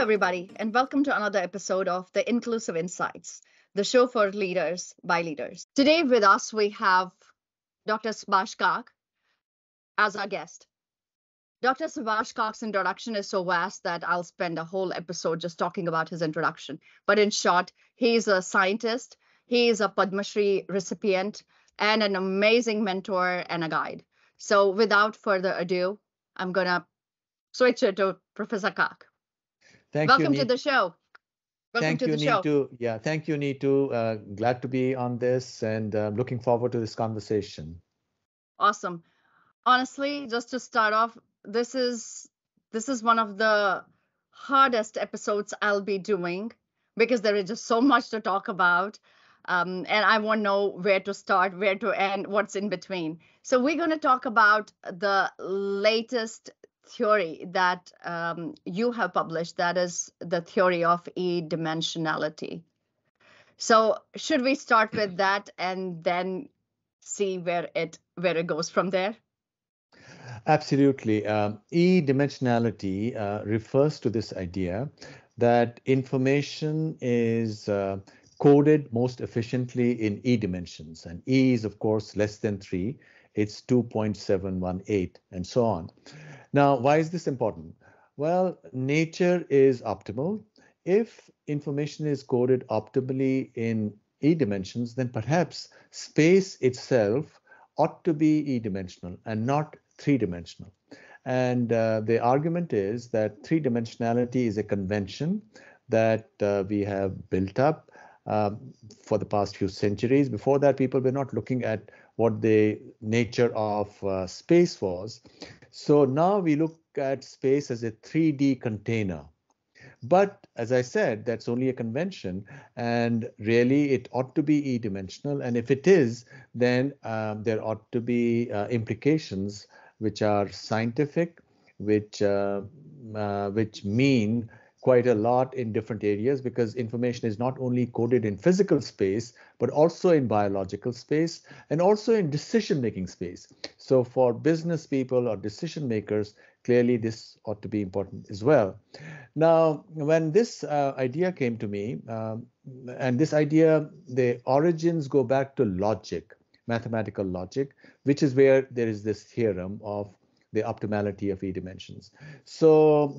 everybody, and welcome to another episode of the Inclusive Insights, the show for leaders by leaders. Today, with us, we have Dr. Subhash Kak as our guest. Dr. Subhash Kak's introduction is so vast that I'll spend a whole episode just talking about his introduction. But in short, he's a scientist, he is a Padma Shri recipient, and an amazing mentor and a guide. So, without further ado, I'm going to switch it to Professor Kak. Welcome to the show. Thank you, Neetu. Yeah, thank you, Neetu. Glad to be on this and looking forward to this conversation. Awesome. Honestly, just to start off, this is one of the hardest episodes I'll be doing because there is just so much to talk about. And I won't know where to start, where to end, what's in between. So we're going to talk about the latest theory that you have published, that is the theory of EDimensionality. So should we start with that and then see where it goes from there? Absolutely. E-dimensionality refers to this idea that information is coded most efficiently in E dimensions, and E is of course less than 3. It's 2.718 and so on. Now, why is this important? Well, nature is optimal. If information is coded optimally in E dimensions, then perhaps space itself ought to be E-dimensional and not 3-dimensional. And the argument is that 3-dimensionality is a convention that we have built up for the past few centuries. Before that, people were not looking at what the nature of space was. So now we look at space as a 3D container. But as I said, that's only a convention, and really it ought to be E-dimensional. And if it is, then there ought to be implications which are scientific, which mean quite a lot in different areas, because information is not only coded in physical space, but also in biological space and also in decision-making space. So for business people or decision makers, clearly this ought to be important as well. Now, when this idea came to me, and this idea, the origins go back to logic, mathematical logic, which is where there is this theorem of the optimality of E dimensions. So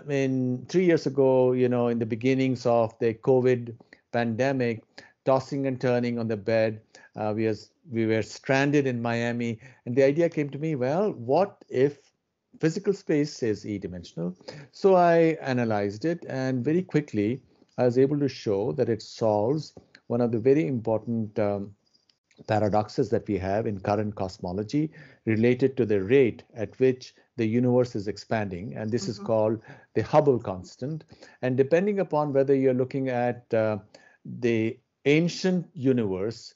in 3 years ago, in the beginnings of the COVID pandemic, tossing and turning on the bed, we were stranded in Miami. And the idea came to me, well, what if physical space is E-dimensional? So I analyzed it, and very quickly I was able to show that it solves one of the very important paradoxes that we have in current cosmology related to the rate at which the universe is expanding. And this is called the Hubble Constant. And depending upon whether you're looking at the ancient universe,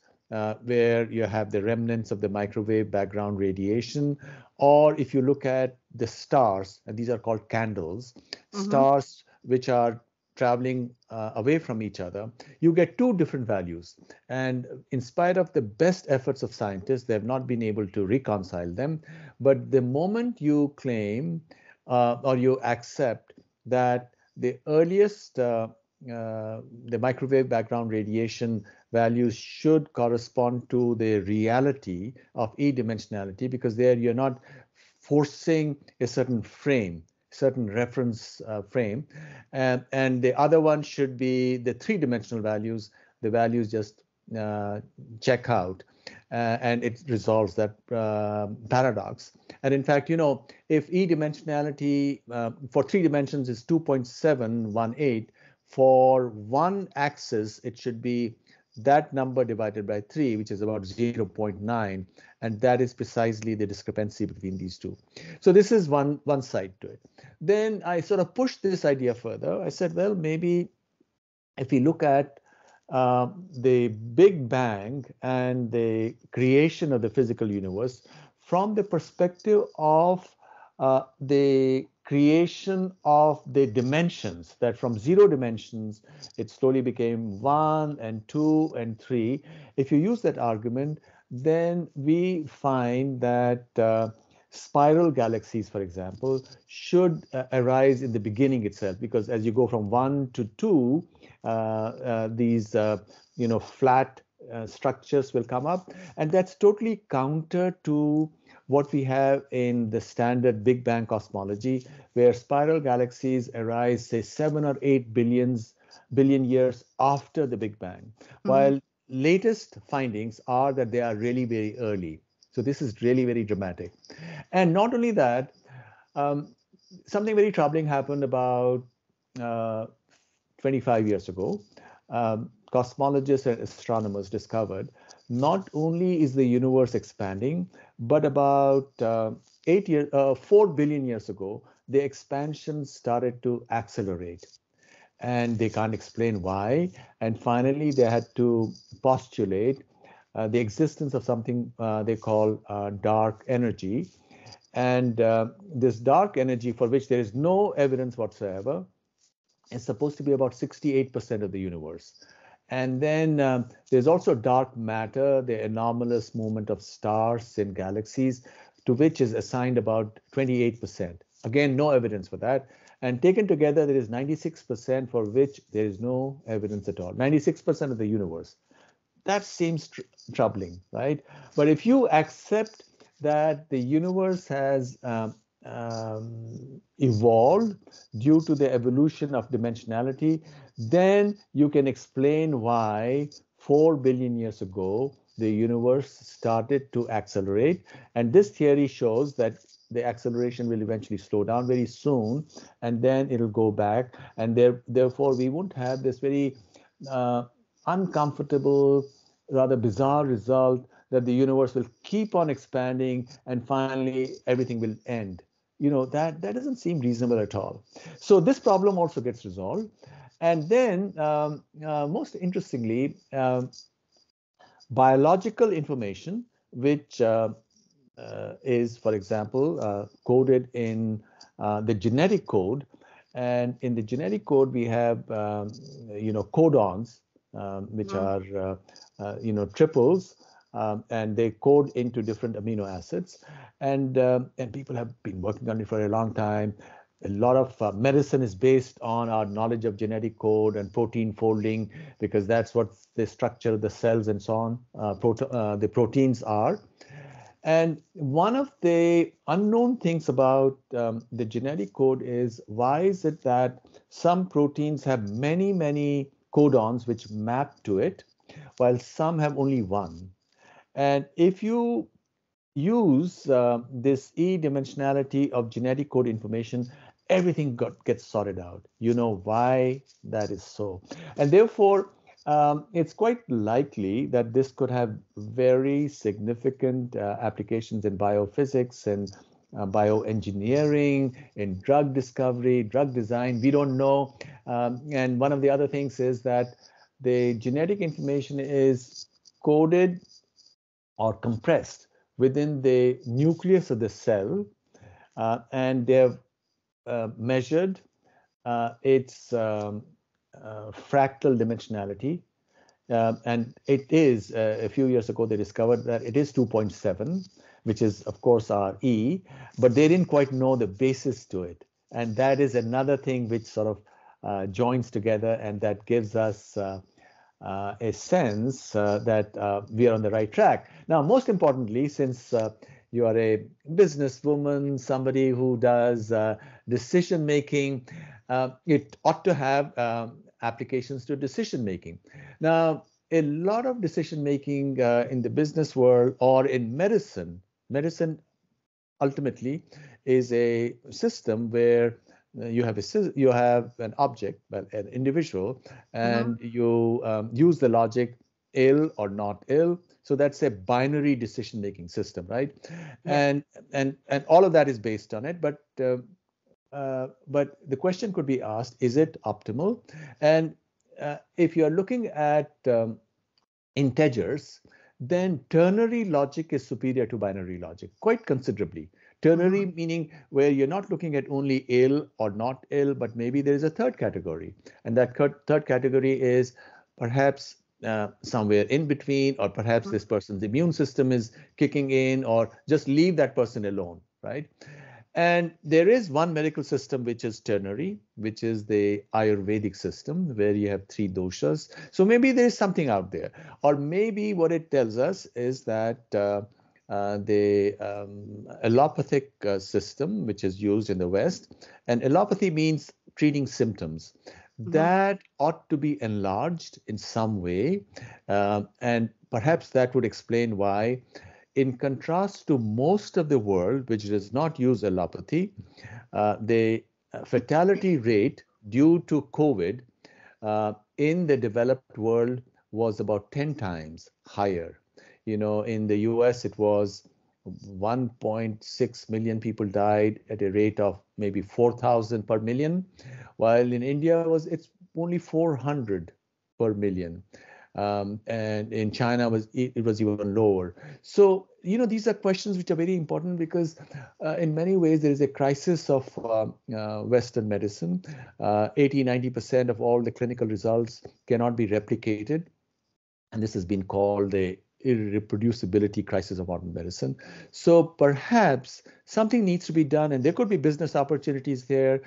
where you have the remnants of the microwave background radiation, or if you look at the stars, and these are called candles, stars which are traveling away from each other, you get two different values. And in spite of the best efforts of scientists, they have not been able to reconcile them. But the moment you claim or you accept that the earliest the microwave background radiation values should correspond to the reality of E-dimensionality, because there you're not forcing a certain frame, certain reference frame, and the other one should be the 3-dimensional values. The values just check out, and it resolves that paradox. And in fact, if E-dimensionality for 3 dimensions is 2.718, for one axis it should be that number divided by 3, which is about 0.9, and that is precisely the discrepancy between these two. So this is one side to it. Then I sort of pushed this idea further. I said, well, maybe if we look at the Big Bang and the creation of the physical universe from the perspective of the creation of the dimensions, that from 0 dimensions it slowly became 1 and 2 and 3. If you use that argument, then we find that spiral galaxies, for example, should arise in the beginning itself, because as you go from 1 to 2, these flat structures will come up, and that's totally counter to what we have in the standard Big Bang cosmology, where spiral galaxies arise, say, 7 or 8 billion years after the Big Bang, Mm-hmm. while latest findings are that they are really very early. So this is really very dramatic. And not only that, um, something very troubling happened about uh, 25 years ago. Cosmologists and astronomers discovered not only is the universe expanding, but about 4 billion years ago, the expansion started to accelerate, and they can't explain why. And finally, they had to postulate the existence of something they call dark energy. And this dark energy, for which there is no evidence whatsoever, is supposed to be about 68% of the universe. And then there's also dark matter, the anomalous movement of stars in galaxies, to which is assigned about 28%. Again, no evidence for that. And taken together, there is 96% for which there is no evidence at all. 96% of the universe. That seems troubling, right? But if you accept that the universe has evolved due to the evolution of dimensionality, then you can explain why 4 billion years ago the universe started to accelerate. And this theory shows that the acceleration will eventually slow down very soon, and then it'll go back. And therefore, we won't have this very uncomfortable, rather bizarre result that the universe will keep on expanding and finally everything will end. That doesn't seem reasonable at all. So this problem also gets resolved. And then, most interestingly, biological information, which is, for example, coded in the genetic code. And in the genetic code, we have, codons, which Mm-hmm. are, triples, and they code into different amino acids. And people have been working on it for a long time. A lot of medicine is based on our knowledge of genetic code and protein folding, because that's what the structure of the cells and so on, the proteins are. And one of the unknown things about the genetic code is, why is it that some proteins have many, many codons which map to it, while some have only one? And if you use this e-dimensionality of genetic code information, everything gets sorted out. You know why that is so. And therefore, it's quite likely that this could have very significant applications in biophysics and bioengineering, in drug discovery, drug design. We don't know. And one of the other things is that the genetic information is coded or compressed within the nucleus of the cell, and they've measured its fractal dimensionality. And it is, a few years ago, they discovered that it is 2.7, which is, of course, our E, but they didn't quite know the basis to it. And that is another thing which sort of joins together, and that gives us a sense that we are on the right track. Now, most importantly, since you are a businesswoman, somebody who does decision making, it ought to have applications to decision making. Now, a lot of decision making in the business world or in medicine ultimately is a system where you have an object, well, an individual, Mm-hmm. and you use the logic ill or not ill. So that's a binary decision making system, right? Yeah. And all of that is based on it. But the question could be asked: is it optimal? And if you are looking at integers, then ternary logic is superior to binary logic quite considerably. Ternary Mm-hmm. meaning where you're not looking at only ill or not ill, but maybe there is a third category. And that third category is perhaps somewhere in between, or perhaps this person's immune system is kicking in, or just leave that person alone, right? And there is one medical system which is ternary, which is the Ayurvedic system, where you have three doshas. So maybe there is something out there. Or maybe what it tells us is that the allopathic system, which is used in the West, and allopathy means treating symptoms, Hmm. that ought to be enlarged in some way. And perhaps that would explain why, in contrast to most of the world, which does not use allopathy, the fatality rate due to COVID in the developed world was about 10 times higher. In the US, it was 1.6 million people died at a rate of maybe 4,000 per million, while in India it's only 400 per million. And in China it was even lower. So these are questions which are very important because in many ways there is a crisis of Western medicine. 80-90% of all the clinical results cannot be replicated, and this has been called the irreproducibility crisis of modern medicine. So perhaps something needs to be done, and there could be business opportunities there.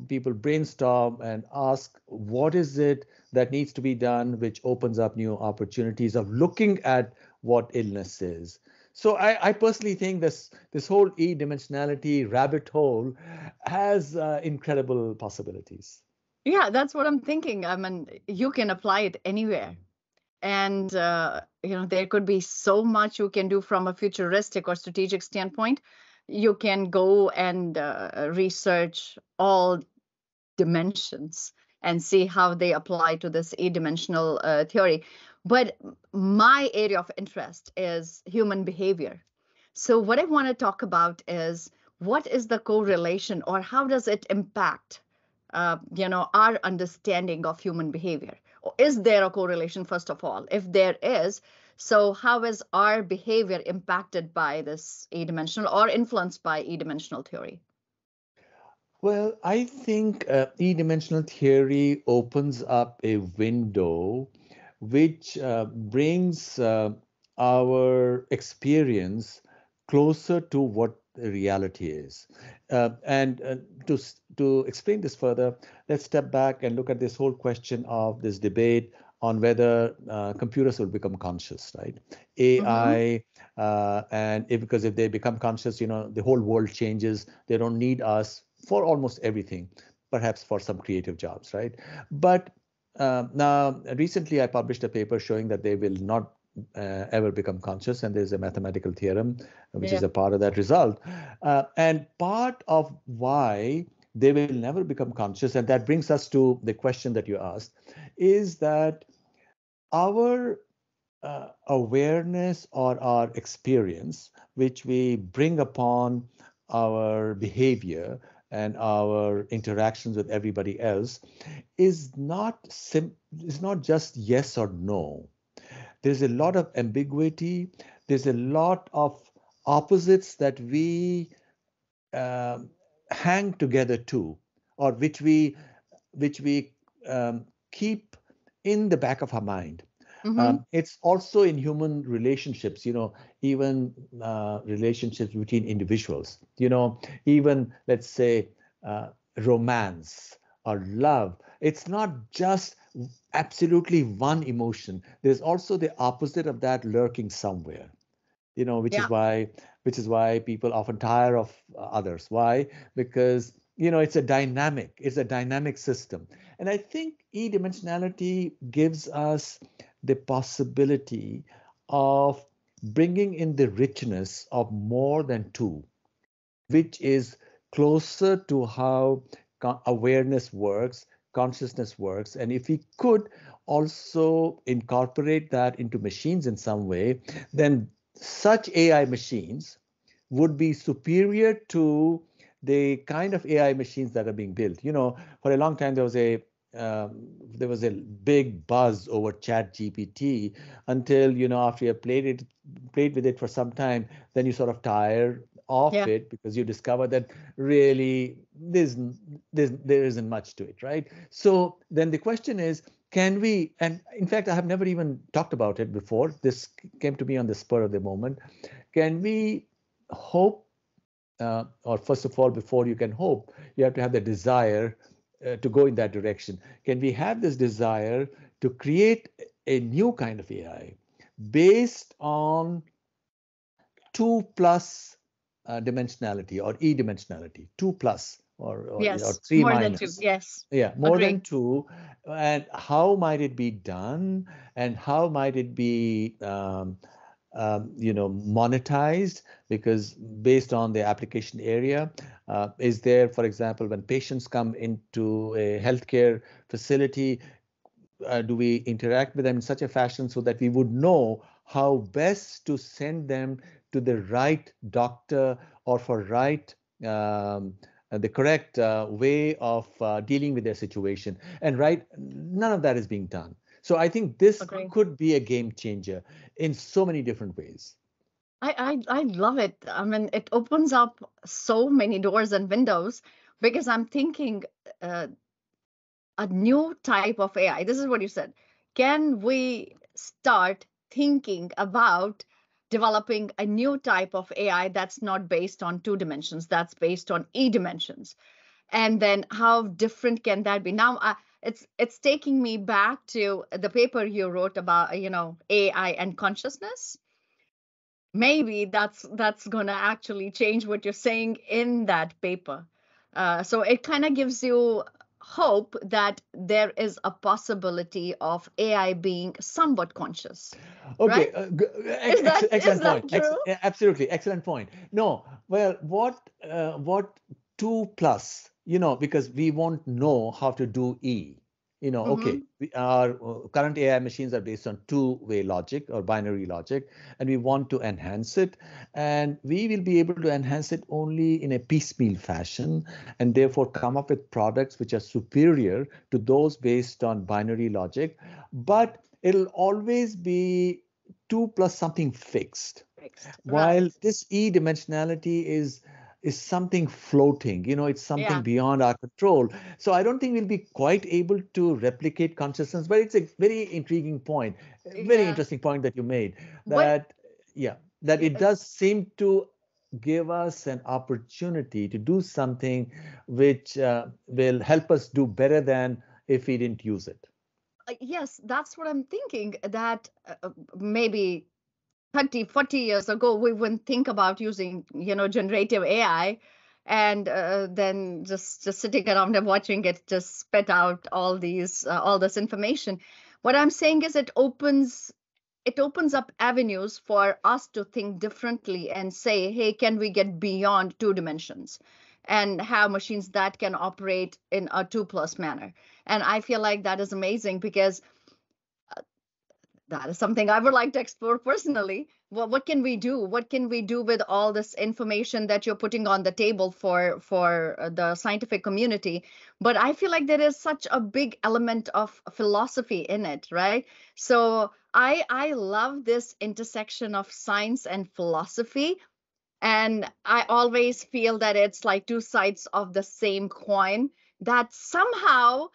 People brainstorm and ask, what is it that needs to be done, which opens up new opportunities of looking at what illness is. So I personally think this whole e-dimensionality rabbit hole has incredible possibilities. Yeah, that's what I'm thinking. I mean, you can apply it anywhere. And, there could be so much you can do from a futuristic or strategic standpoint. You can go and research all dimensions and see how they apply to this eight-dimensional theory. But my area of interest is human behavior. So what I want to talk about is what is the correlation or how does it impact, our understanding of human behavior? Or is there a correlation, first of all? If there is, so how is our behavior impacted by this eight-dimensional or influenced by eight-dimensional theory? Well, I think e-dimensional theory opens up a window which brings our experience closer to what reality is. And to explain this further, let's step back and look at this whole question of this debate on whether computers will become conscious, right? Mm-hmm. AI, because if they become conscious, the whole world changes. They don't need us for almost everything, perhaps for some creative jobs, right? But now, recently, I published a paper showing that they will not ever become conscious, and there's a mathematical theorem which is Yeah. a part of that result. And part of why they will never become conscious, and that brings us to the question that you asked, is that our awareness or our experience, which we bring upon our behavior and our interactions with everybody else, is not just yes or no. There's a lot of ambiguity. There's a lot of opposites that we um, hang together to, or which we keep in the back of our mind. Mm-hmm. It's also in human relationships, even relationships between individuals, even, let's say, romance or love. It's not just absolutely one emotion. There's also the opposite of that lurking somewhere, which is Yeah. why people often tire of others. Why? Because it's a dynamic system. And I think e-dimensionality gives us the possibility of bringing in the richness of more than two, which is closer to how awareness works, consciousness works. And if we could also incorporate that into machines in some way, then such AI machines would be superior to the kind of AI machines that are being built. For a long time there was a big buzz over Chat GPT until after you have played with it for some time, then you sort of tire of Yeah. it because you discover that really there isn't much to it, right? So then the question is, can we, and in fact I have never even talked about it before, this came to me on the spur of the moment, can we hope or first of all, before you can hope, you have to have the desire to go in that direction. Can we have this desire to create a new kind of AI based on 2 plus dimensionality or E-dimensionality, 2 plus or Yes, 3 more than two. minus? Yes, Yeah, more than agree. 2. And how might it be done? And how might it be monetized? Because based on the application area, is there, for example, when patients come into a healthcare facility, do we interact with them in such a fashion so that we would know how best to send them to the right doctor or for the correct way of dealing with their situation? And none of that is being done. So I think this Agree. could be a game changer in so many different ways. I love it. I mean, it opens up so many doors and windows because I'm thinking uh, a new type of AI. This is what you said. Can we start thinking about developing a new type of AI that's not based on two dimensions, that's based on E dimensions? And then how different can that be? Now, it's taking me back to the paper you wrote about, AI and consciousness. Maybe that's gonna actually change what you're saying in that paper. So it kind of gives you hope that there is a possibility of AI being somewhat conscious, right? Okay, Is excellent point. that true? Absolutely, excellent point. No, well, what 2 plus, because we won't know how to do E. Okay, Mm-hmm. our current AI machines are based on two-way logic or binary logic, and we want to enhance it. And we will be able to enhance it only in a piecemeal fashion, and therefore come up with products which are superior to those based on binary logic. But it'll always be 2 plus something fixed, Fixed, while right? this E-dimensionality is something floating. It's something Yeah, beyond our control. So I don't think we'll be quite able to replicate consciousness. But it's a very intriguing point, a very yeah. interesting point that you made, What? that yeah, that it does seem to give us an opportunity to do something which will help us do better than if we didn't use it. Yes, that's what I'm thinking. That maybe 30, 40 years ago, we wouldn't think about using, generative AI, and then just sitting around and watching it just spit out all this information. What I'm saying is it opens up avenues for us to think differently and say, hey, can we get beyond two dimensions and have machines that can operate in a two plus manner? And I feel like that is amazing because that is something I would like to explore personally. Well, what can we do? What can we do with all this information that you're putting on the table for the scientific community? But I feel like there is such a big element of philosophy in it, right? So I love this intersection of science and philosophy, and I always feel that it's like two sides of the same coin that somehow,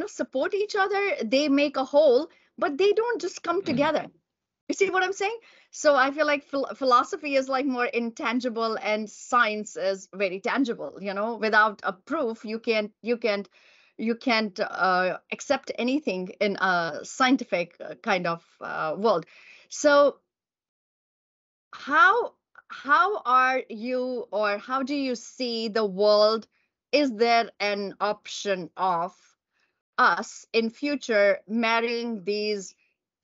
support each other. They make a whole, but they don't just come together. You see what I'm saying? So I feel like philosophy is like more intangible, and science is very tangible. Without a proof, you can't accept anything in a scientific kind of world. So how how are you, or how do you see the world? Is there an option of us in future marrying these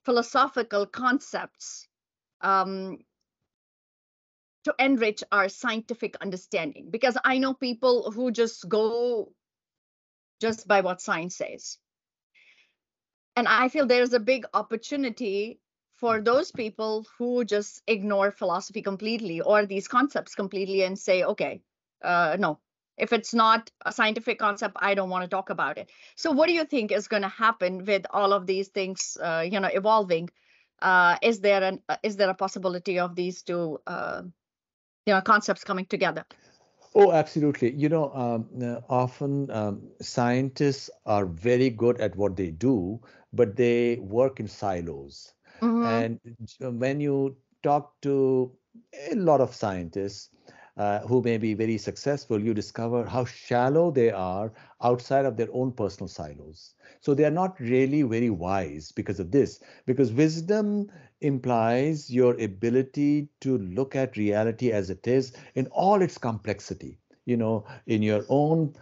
philosophical concepts um, to enrich our scientific understanding? Because I know people who just go just by what science says, and I feel there's a big opportunity for those people who just ignore philosophy completely or these concepts completely and say, okay, no, if it's not a scientific concept, I don't want to talk about it. So what do you think is going to happen with all of these things, evolving? Is there a possibility of these two, concepts coming together? Oh, absolutely. Often scientists are very good at what they do, but they work in silos. Mm-hmm. And when you talk to a lot of scientists, who may be very successful, you discover how shallow they are outside of their own personal silos. So they are not really very wise because of this, because wisdom implies your ability to look at reality as it is in all its complexity, in your own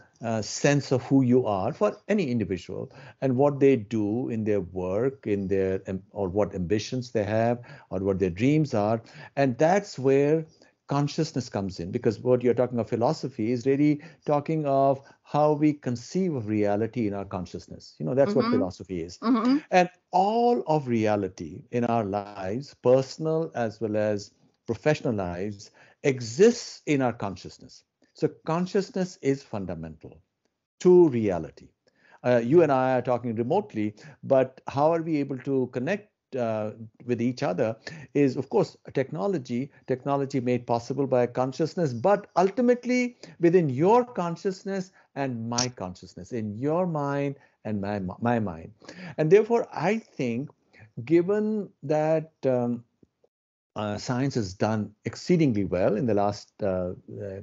sense of who you are for any individual and what they do in their work, in their or what ambitions they have, or what their dreams are. And that's where consciousness comes in, because what you're talking of philosophy is really talking of how we conceive of reality in our consciousness. That's what Mm-hmm. philosophy is. Mm-hmm. And all of reality in our lives, personal as well as professional lives, exists in our consciousness. So consciousness is fundamental to reality. You and I are talking remotely, but how are we able to connect with each other is, of course, technology made possible by consciousness, but ultimately within your consciousness and my consciousness, in your mind and my mind. And therefore, I think, given that science has done exceedingly well in the last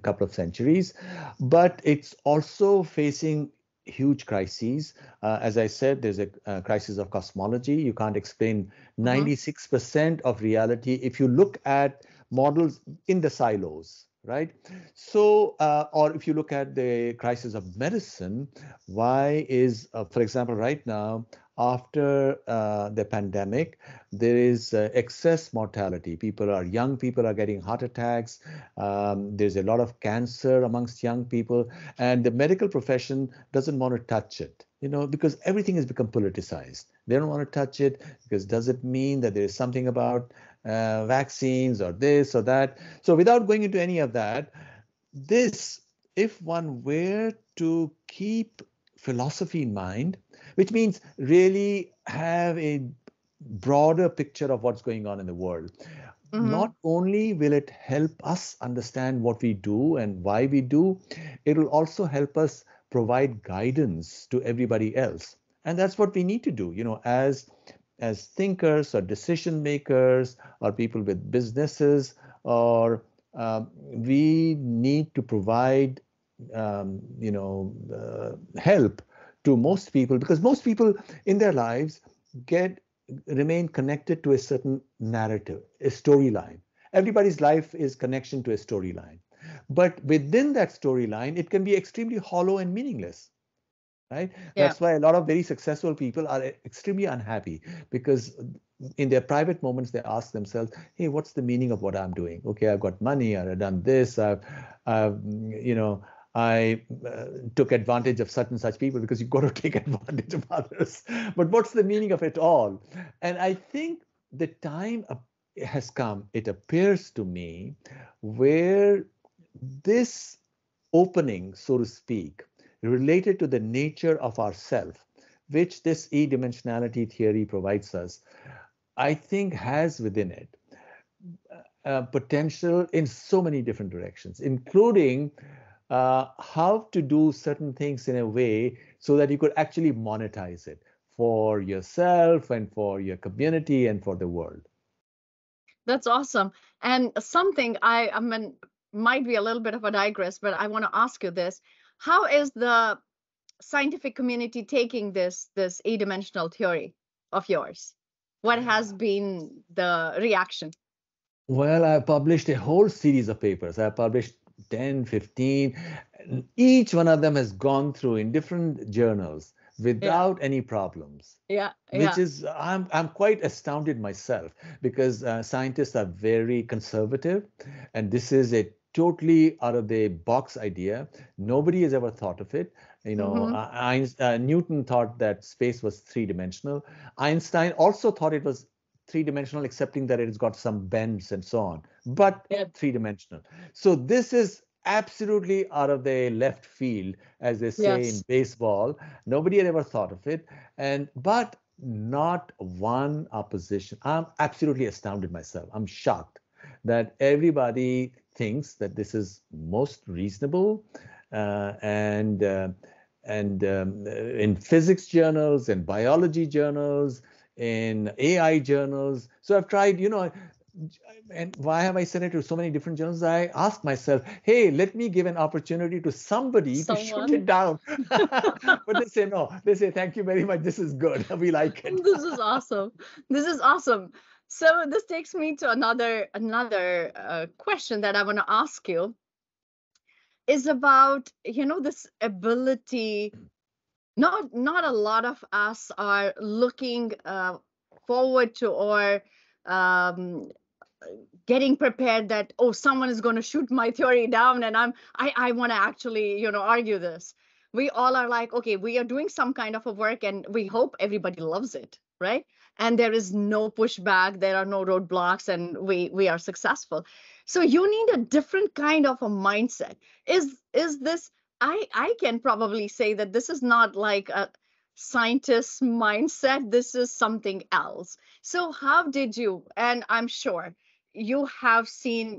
couple of centuries, but it's also facing huge crises. As I said, there's a crisis of cosmology. You can't explain Mm-hmm. 96% of reality if you look at models in the silos, right? So, or if you look at the crisis of medicine, why is, for example, right now, after the pandemic, there is excess mortality. Young people are getting heart attacks. There's a lot of cancer amongst young people, and the medical profession doesn't want to touch it, because everything has become politicized. They don't want to touch it because does it mean that there is something about vaccines or this or that? So without going into any of that, this, if one were to keep philosophy in mind, which means really have a broader picture of what's going on in the world, Mm-hmm. not only will it help us understand what we do and why we do, it will also help us provide guidance to everybody else. And that's what we need to do, as thinkers or decision makers or people with businesses, or we need to provide help to most people, because most people in their lives get remain connected to a certain narrative, a storyline. Everybody's life is connection to a storyline, but within that storyline it can be extremely hollow and meaningless, right? Yeah. That's why a lot of very successful people are extremely unhappy, because in their private moments they ask themselves, hey, what's the meaning of what I'm doing? Okay, I've got money, I've done this, I've I took advantage of such and such people, because you've got to take advantage of others. But what's the meaning of it all? And I think the time has come, it appears to me, where this opening, so to speak, related to the nature of ourself, which this e-dimensionality theory provides us, I think has within it potential in so many different directions, including how to do certain things in a way so that you could actually monetize it for yourself and for your community and for the world. That's awesome. And something I mean, might be a little bit of a digress, but I want to ask you this. How is the scientific community taking this eight-dimensional theory of yours? What has been the reaction? Well, I published a whole series of papers. I published 10, 15. And each one of them has gone through in different journals Yeah, without any problems, yeah, which yeah. is, I'm quite astounded myself, because scientists are very conservative, and this is a totally out of the box idea. Nobody has ever thought of it. Mm-hmm. Newton thought that space was three-dimensional. Einstein also thought it was three-dimensional, excepting that it's got some bends and so on, but Yeah. three-dimensional. So this is absolutely out of the left field, as they say in Yes. baseball. Nobody had ever thought of it, and but not one opposition. I'm absolutely astounded myself. I'm shocked that everybody thinks that this is most reasonable, and in physics journals, in biology journals, in AI journals. So I've tried, and why have I sent it to so many different journals? I asked myself, hey, let me give an opportunity to somebody to shoot Someone. it down. But they say no. They say, thank you very much. This is good. We like it. This is awesome. This is awesome. So this takes me to another question that I want to ask you is about, this ability. Not a lot of us are looking forward to, or um, getting prepared that, oh, someone is going to shoot my theory down, and I want to actually, argue this. We all are like, okay, we are doing some kind of a work, and we hope everybody loves it, right? And there is no pushback, there are no roadblocks, and we are successful. So you need a different kind of a mindset. Is this, I can probably say that this is not like a scientist mindset, this is something else. So how did you, and I'm sure you have seen,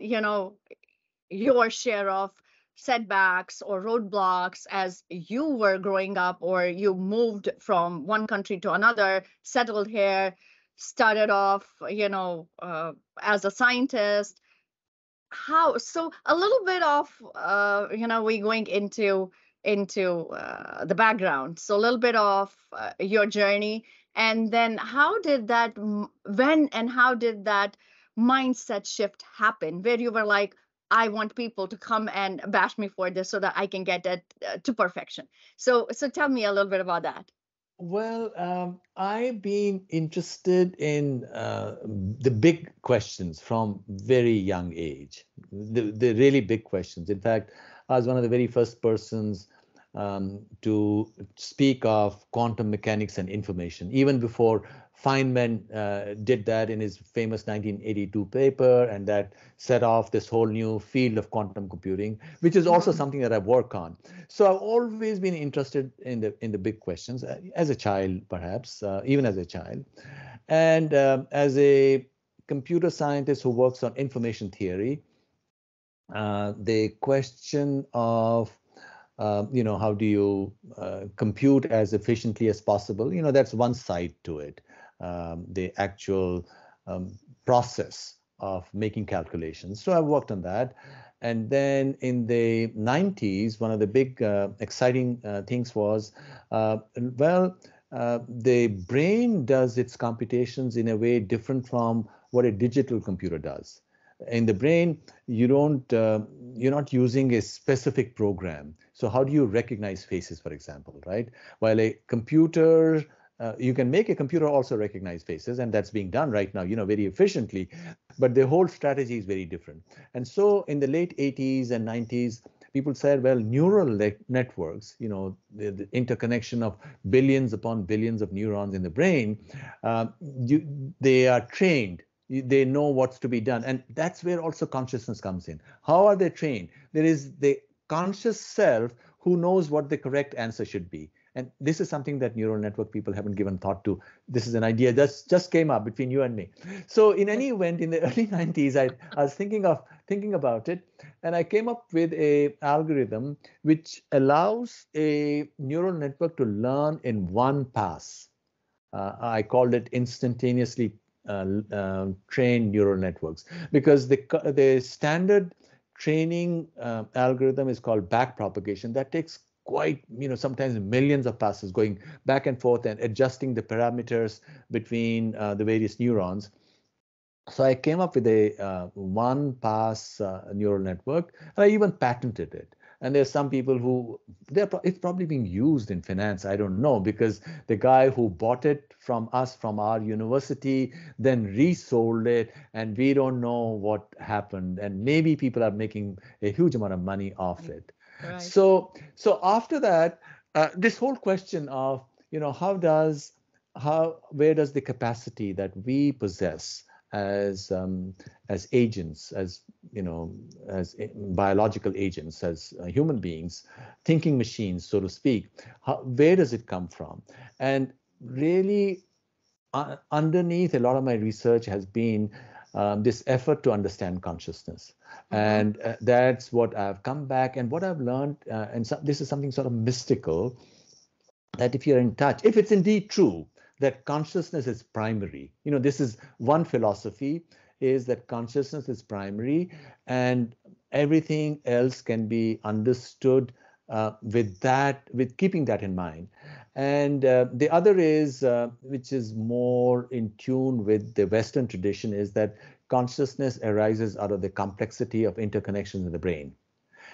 your share of setbacks or roadblocks as you were growing up, or you moved from one country to another, settled here, started off, as a scientist. How, so a little bit of, we going into the background, so a little bit of your journey, and then how did that when and how did that mindset shift happen, where you were like, I want people to come and bash me for this so that I can get it to perfection. So tell me a little bit about that. Well, I've been interested in the big questions from very young age, the really big questions. In fact, I was one of the very first persons to speak of quantum mechanics and information, even before Feynman did that in his famous 1982 paper, and that set off this whole new field of quantum computing, which is also Mhm. something that I work on. So I've always been interested in the big questions as a child, perhaps even as a child, and as a computer scientist who works on information theory, the question of how do you compute as efficiently as possible? That's one side to it, the actual process of making calculations. So I've worked on that. And then in the 90s, one of the big exciting things was, the brain does its computations in a way different from what a digital computer does. In the brain, you're not using a specific program. So how do you recognize faces, for example, right? While a computer, you can make a computer also recognize faces, and that's being done right now, very efficiently. But the whole strategy is very different. And so in the late 80s and 90s, people said, well, neural networks, the interconnection of billions upon billions of neurons in the brain, they are trained, they know what's to be done. And that's where also consciousness comes in. How are they trained? There is the conscious self who knows what the correct answer should be. And this is something that neural network people haven't given thought to. This is an idea that just came up between you and me. So in any event, in the early 90s, I was thinking about it, and I came up with a algorithm which allows a neural network to learn in one pass. I called it instantaneously trained neural networks, because the standard training algorithm is called backpropagation. That takes quite, sometimes millions of passes going back and forth and adjusting the parameters between the various neurons. So I came up with a one pass neural network, and I even patented it. And there's some people who it's probably being used in finance. I don't know, because the guy who bought it from us, from our university, then resold it, and we don't know what happened. And maybe people are making a huge amount of money off it. Right. So after that, this whole question of, where does the capacity that we possess as agents, as as biological agents, as human beings, thinking machines, so to speak, where does it come from? And really, underneath a lot of my research has been this effort to understand consciousness. Mm-hmm. And that's what I've come back, and what I've learned, and this is something sort of mystical, that if you're in touch, if it's indeed true that consciousness is primary, this is one philosophy. is that consciousness is primary and everything else can be understood with keeping that in mind. And the other is, which is more in tune with the Western tradition, is that consciousness arises out of the complexity of interconnections in the brain.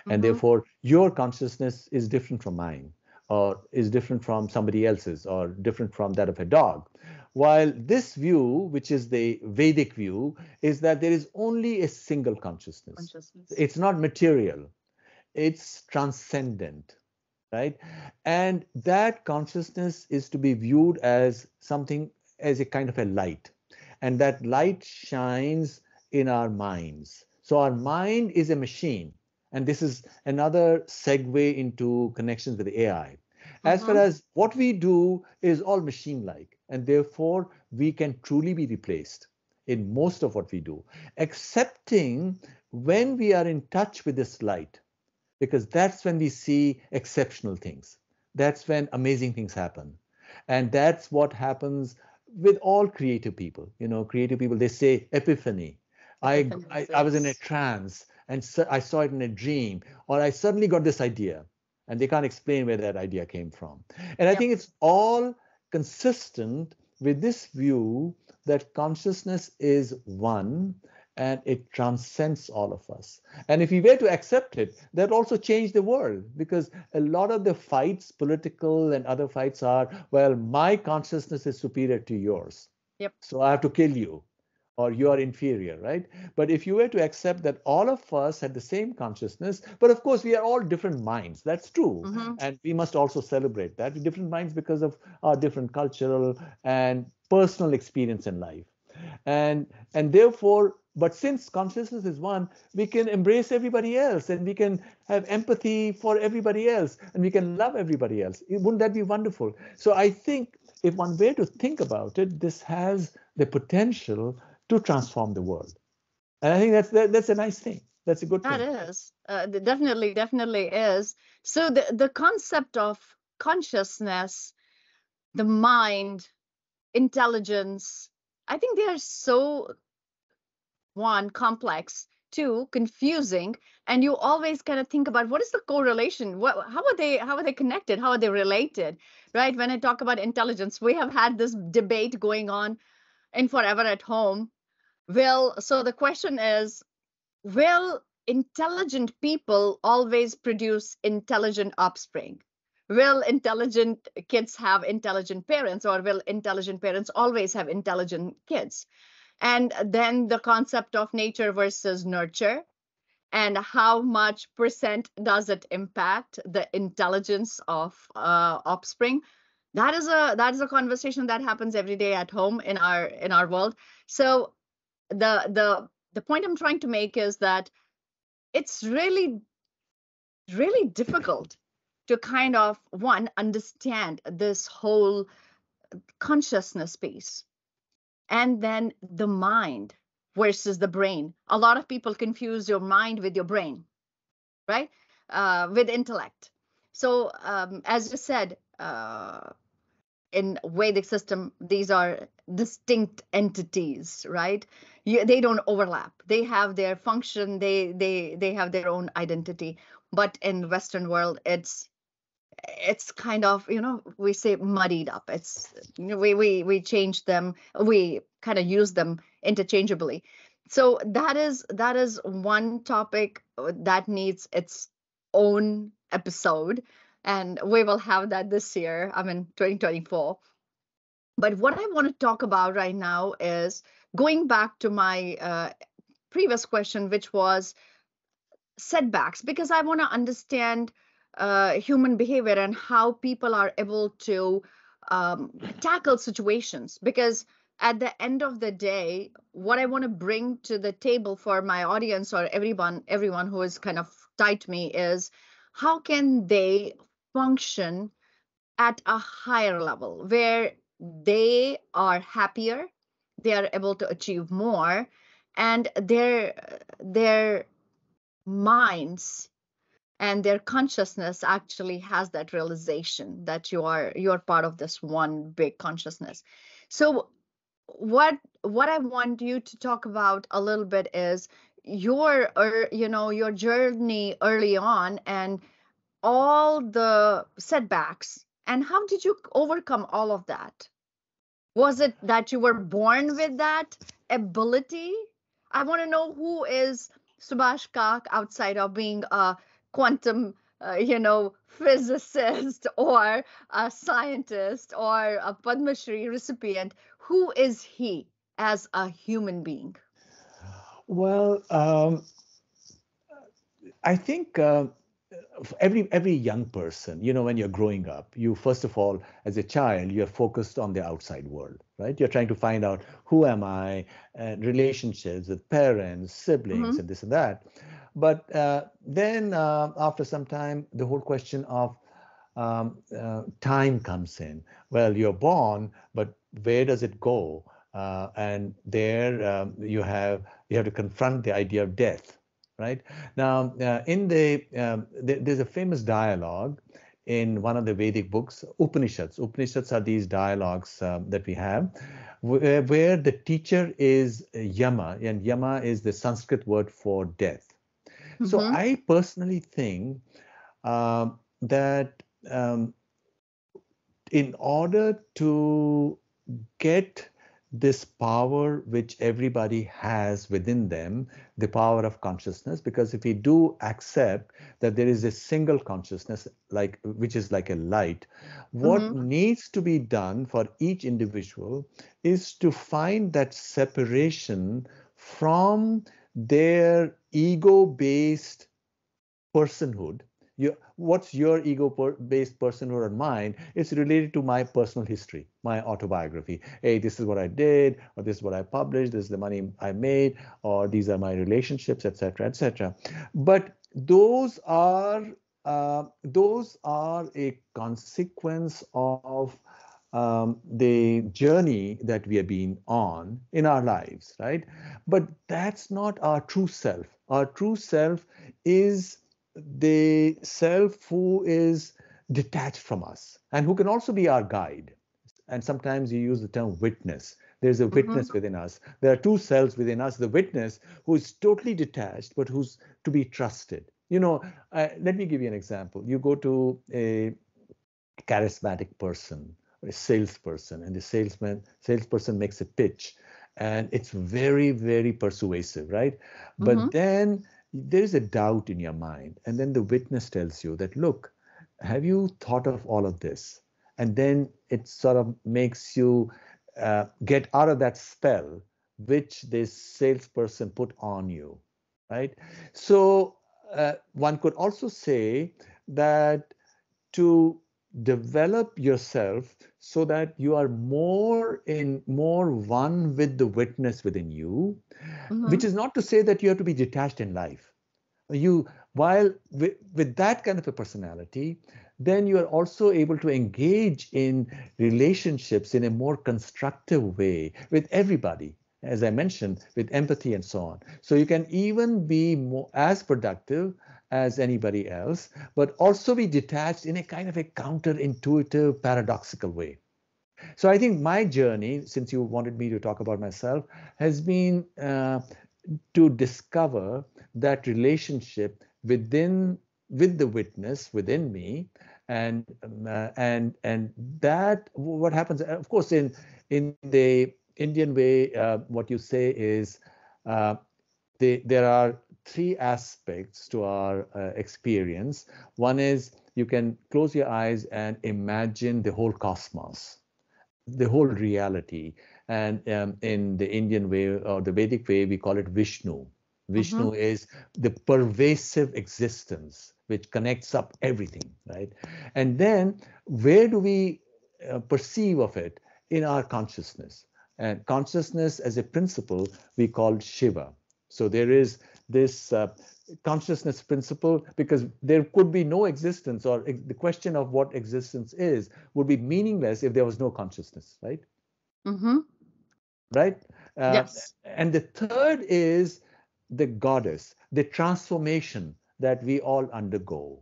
And Mm-hmm. therefore, your consciousness is different from mine, or is different from somebody else's, or different from that of a dog. While this view, which is the Vedic view, is that there is only a single consciousness. Consciousness. It's not material, it's transcendent, right? And that consciousness is to be viewed as something, as a kind of a light. And that light shines in our minds. So our mind is a machine. And this is another segue into connections with AI. As far Mm-hmm. as what we do is all machine like, and therefore we can truly be replaced in most of what we do, excepting when we are in touch with this light, because that's when we see exceptional things. That's when amazing things happen. And that's what happens with all creative people. You know, creative people, they say epiphany. I was in a Epiphysis. trance and so I saw it in a dream, or I suddenly got this idea, and they can't explain where that idea came from. And I Yep. think it's all consistent with this view that consciousness is one and it transcends all of us. And if we were to accept it, that also changed the world, because a lot of the fights, political and other fights, are, well, my consciousness is superior to yours, Yep. so I have to kill you, or you are inferior, right? But if you were to accept that all of us had the same consciousness, but of course we are all different minds, that's true. Mm-hmm. And we must also celebrate that, different minds, because of our different cultural and personal experience in life. And therefore, but since consciousness is one, we can embrace everybody else, and we can have empathy for everybody else, and we can love everybody else. Wouldn't that be wonderful? So I think if one were to think about it, this has the potential to transform the world. And I think that's a nice thing. That's a good That thing. is definitely, definitely is. So the concept of consciousness, the mind, intelligence, I think they are so, one, complex, two, confusing, and you always kind of think about what is the correlation, how are they connected, how are they related, right? When I talk about intelligence, we have had this debate going on in Forever at Home. Well, so the question is, will intelligent people always produce intelligent offspring? Will intelligent kids have intelligent parents, or will intelligent parents always have intelligent kids? And then the concept of nature versus nurture, and how much percent does it impact the intelligence of offspring? That is a conversation that happens every day at home in our world. So the point I'm trying to make is that it's really, really difficult to kind of, one, understand this whole consciousness piece, and then the mind versus the brain. A lot of people confuse your mind with your brain, right? With intellect. So as you said, in Vedic system, these are distinct entities, right? They don't overlap. They have their function. They have their own identity. But in Western world, it's kind of, we say muddied up. It's, we change them. We kind of use them interchangeably. So that is one topic that needs its own episode, and we will have that this year. I mean, 2024. But what I want to talk about right now is going back to my previous question, which was setbacks, because I want to understand human behavior and how people are able to tackle situations. Because at the end of the day, what I want to bring to the table for my audience, or everyone who is kind of tied to me, is how can they function at a higher level where they are happier, they are able to achieve more, and their minds and their consciousness actually has that realization that you are part of this one big consciousness. So what I want you to talk about a little bit is your your journey early on and all the setbacks, and how did you overcome all of that? Was it that you were born with that ability? I want to know who is Subhash Kak outside of being a quantum, physicist or a scientist or a Padma Shri recipient. Who is he as a human being? Well, I think every young person, when you're growing up, you first of all, as a child, you're focused on the outside world, right? You're trying to find out who am I, relationships with parents, siblings, Mm-hmm. and this and that. But then after some time, the whole question of time comes in. Well, you're born, but where does it go? And there you have to confront the idea of death, right? Now, there's a famous dialogue in one of the Vedic books, Upanishads. Upanishads are these dialogues that we have, where the teacher is Yama, and Yama is the Sanskrit word for death. So Mm-hmm. I personally think that in order to get this power which everybody has within them, the power of consciousness, because if we do accept that there is a single consciousness, like which is like a light, what Mm-hmm. needs to be done for each individual is to find that separation from their ego-based personhood. What's your ego-based personhood or mine? It's related to my personal history, my autobiography. Hey, this is what I did, or this is what I published, this is the money I made, or these are my relationships, etc., etc. But those are a consequence of the journey that we have been on in our lives, right? But that's not our true self. Our true self is the self who is detached from us and who can also be our guide. And sometimes you use the term witness. There's a Mm-hmm. witness within us. There are two selves within us, the witness who is totally detached, but who's to be trusted. Let me give you an example. You go to a charismatic person, a salesperson, and the salesperson makes a pitch, and it's very, very persuasive, right? Mm-hmm. But then there is a doubt in your mind, and then the witness tells you that, look, have you thought of all of this? And then it sort of makes you get out of that spell which this salesperson put on you, right? So one could also say that to develop yourself so that you are more one with the witness within you, Mm-hmm. which is not to say that you have to be detached in life. You While with that kind of a personality, then you are also able to engage in relationships in a more constructive way with everybody, as I mentioned, with empathy and so on. So you can even be more as productive as anybody else, but also be detached in a kind of a counterintuitive, paradoxical way. So I think my journey, since you wanted me to talk about myself, has been to discover that relationship with the witness within me, and that what happens, of course, in the Indian way, what you say is uh, there are three aspects to our experience. One is you can close your eyes and imagine the whole cosmos, the whole reality. And in the Indian way or the Vedic way, we call it Vishnu. Mm-hmm. Vishnu is the pervasive existence which connects up everything, right? And then where do we perceive of it? In our consciousness. And consciousness as a principle we call Shiva. So there is this consciousness principle, because there could be no existence, or the question of what existence is would be meaningless if there was no consciousness, right? Mm-hmm. Right? Uh, Yes. and the third is the goddess, the transformation that we all undergo.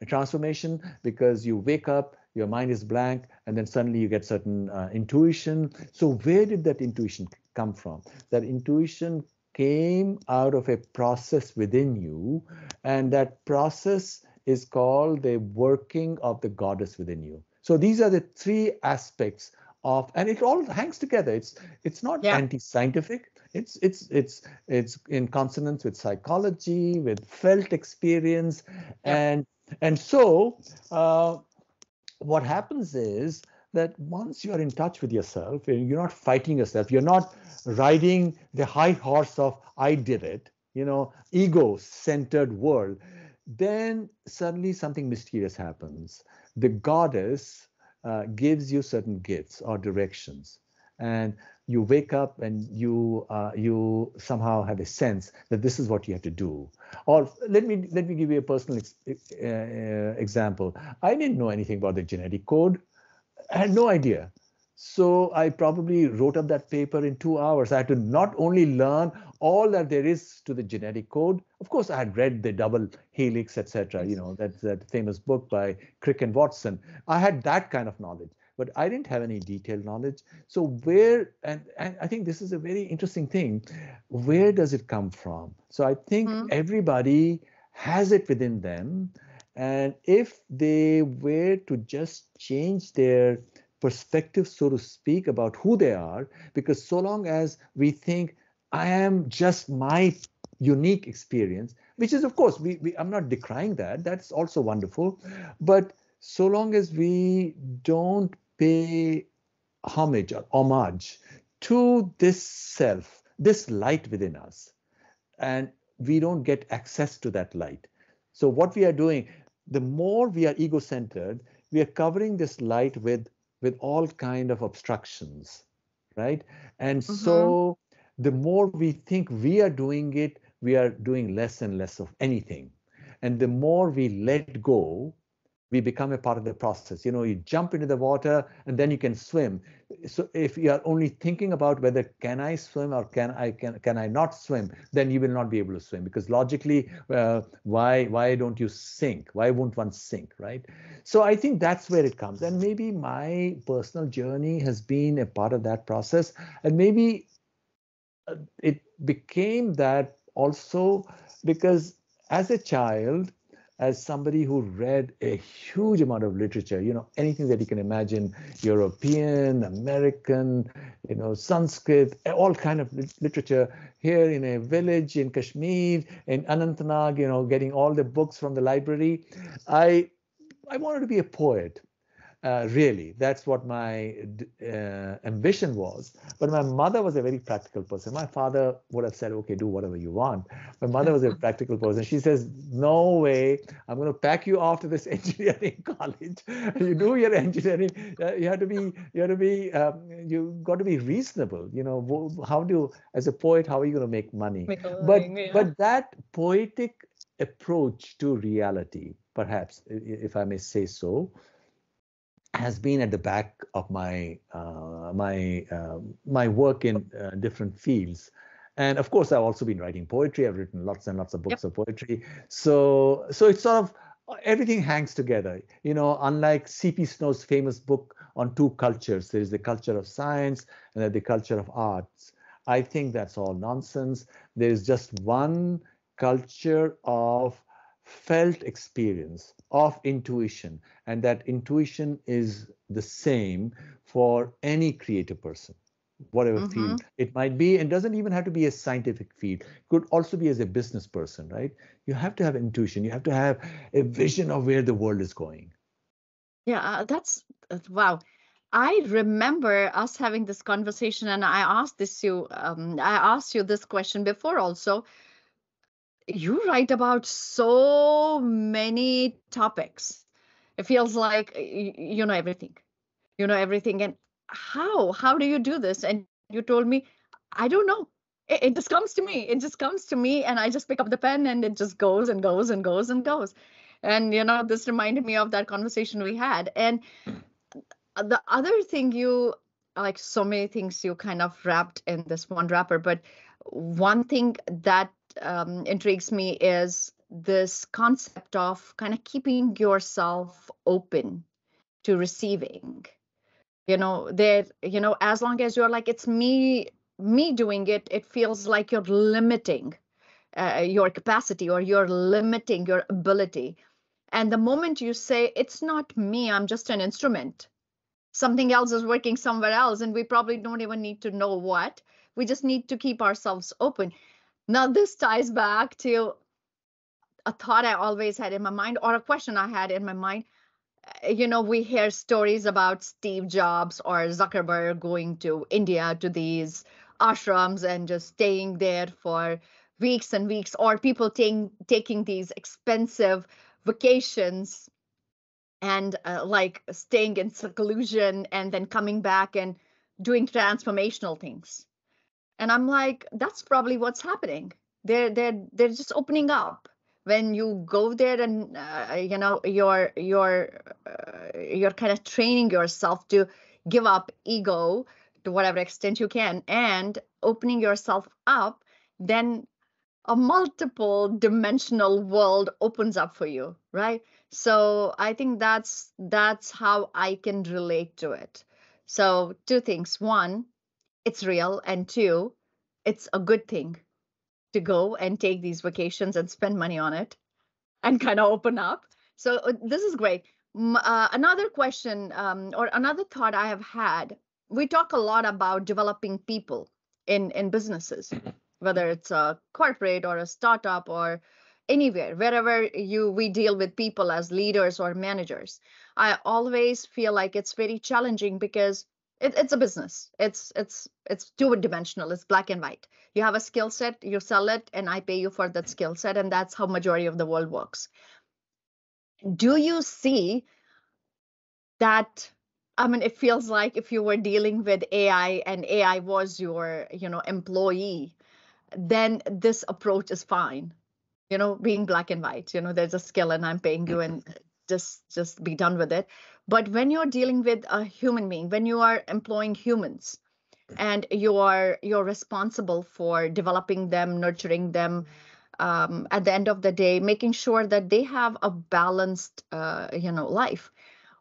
A transformation because you wake up, your mind is blank, and then suddenly you get certain intuition. So where did that intuition come from? That intuition came out of a process within you, and that process is called the working of the goddess within you. So these are the three aspects of, and it all hangs together. It's not Yeah. anti-scientific. It's in consonance with psychology, with felt experience, Yep. and so what happens is that once you are in touch with yourself, and you're not fighting yourself, you're not riding the high horse of I did it, ego-centered world, then suddenly something mysterious happens. The goddess gives you certain gifts or directions, and you wake up and you somehow have a sense that this is what you have to do. Or let me give you a personal example. I didn't know anything about the genetic code. I had no idea. So I probably wrote up that paper in 2 hours. I had to not only learn all that there is to the genetic code. Of course, I had read the double helix, etc. Yes. That's that famous book by Crick and Watson. I had that kind of knowledge, but I didn't have any detailed knowledge. So where, and I think this is a very interesting thing. Where does it come from? So I think Mm-hmm. everybody has it within them. And if they were to just change their perspective, so to speak, about who they are, because so long as we think I am just my unique experience, which is, of course, I'm not decrying that, that's also wonderful, but so long as we don't pay homage or homage to this self, this light within us, and we don't get access to that light. So what we are doing, the more we are ego-centered, we are covering this light with all kind of obstructions, right? And Mm-hmm. so the more we think we are doing it, we are doing less and less of anything. And the more we let go, we become a part of the process. You jump into the water and then you can swim. So if you are only thinking about whether can I swim or can I not swim, then you will not be able to swim, because logically, why don't you sink? Why won't one sink, right? So I think that's where it comes. And maybe my personal journey has been a part of that process, and maybe it became that also because as a child, as somebody who read a huge amount of literature, anything that you can imagine, European, American, Sanskrit, all kind of literature, here in a village in Kashmir, in Anantnag, getting all the books from the library. I wanted to be a poet. Really, that's what my ambition was. But my mother was a very practical person. My father would have said, okay, do whatever you want. My mother was a practical person. She says, no way, I'm going to pack you off to this engineering college. You do your engineering. You got to be reasonable. As a poet, how are you going to make money? Make a But, living, yeah. but that poetic approach to reality, perhaps, if I may say so, has been at the back of my work in different fields. And of course, I've also been writing poetry. I've written lots and lots of Yep. books of poetry. So it's sort of everything hangs together. Unlike C.P. Snow's famous book on two cultures, there is the culture of science and then the culture of arts. I think that's all nonsense. There is just one culture of felt experience, of intuition, and that intuition is the same for any creative person, whatever Mm-hmm. field it might be, and doesn't even have to be a scientific field. Could also be as a business person, right? You have to have intuition. You have to have a vision of where the world is going. Yeah, that's wow. I remember us having this conversation, and I asked you this question before also. You write about so many topics. It feels like you know everything. You know everything. And how do you do this? And you told me, I don't know. It just comes to me. It just comes to me, and I just pick up the pen, and it just goes and goes and goes and goes. And this reminded me of that conversation we had. And the other thing, you like so many things you kind of wrapped in this one wrapper, but one thing that intrigues me is this concept of kind of keeping yourself open. to receiving. There, as long as you're like, it's me doing it, it feels like you're limiting your capacity, or you're limiting your ability. And the moment you say, it's not me, I'm just an instrument, something else is working somewhere else, and we probably don't even need to know what. We just need to keep ourselves open. Now, this ties back to a thought I always had in my mind, or a question I had in my mind. We hear stories about Steve Jobs or Zuckerberg going to India to these ashrams and just staying there for weeks and weeks, or people taking these expensive vacations and like staying in seclusion and then coming back and doing transformational things. And I'm like, that's probably what's happening. They're just opening up. When you go there, and you're kind of training yourself to give up ego to whatever extent you can, and opening yourself up, then a multiple dimensional world opens up for you, right? So I think that's how I can relate to it. So two things: one, it's real, and two, it's a good thing to go and take these vacations and spend money on it and kind of open up. So this is great. Another question, or another thought I have had: we talk a lot about developing people in businesses, whether it's a corporate or a startup or anywhere, wherever we deal with people as leaders or managers. I always feel like it's very challenging because it's a business. It's two-dimensional. It's black and white. You have a skill set, you sell it, and I pay you for that skill set, and that's how majority of the world works. Do you see that? I mean, it feels like if you were dealing with AI and AI was your, employee, then this approach is fine. Being black and white, there's a skill and I'm paying you, and just be done with it. But when you're dealing with a human being, when you are employing humans, and you're responsible for developing them, nurturing them, at the end of the day, making sure that they have a balanced, life.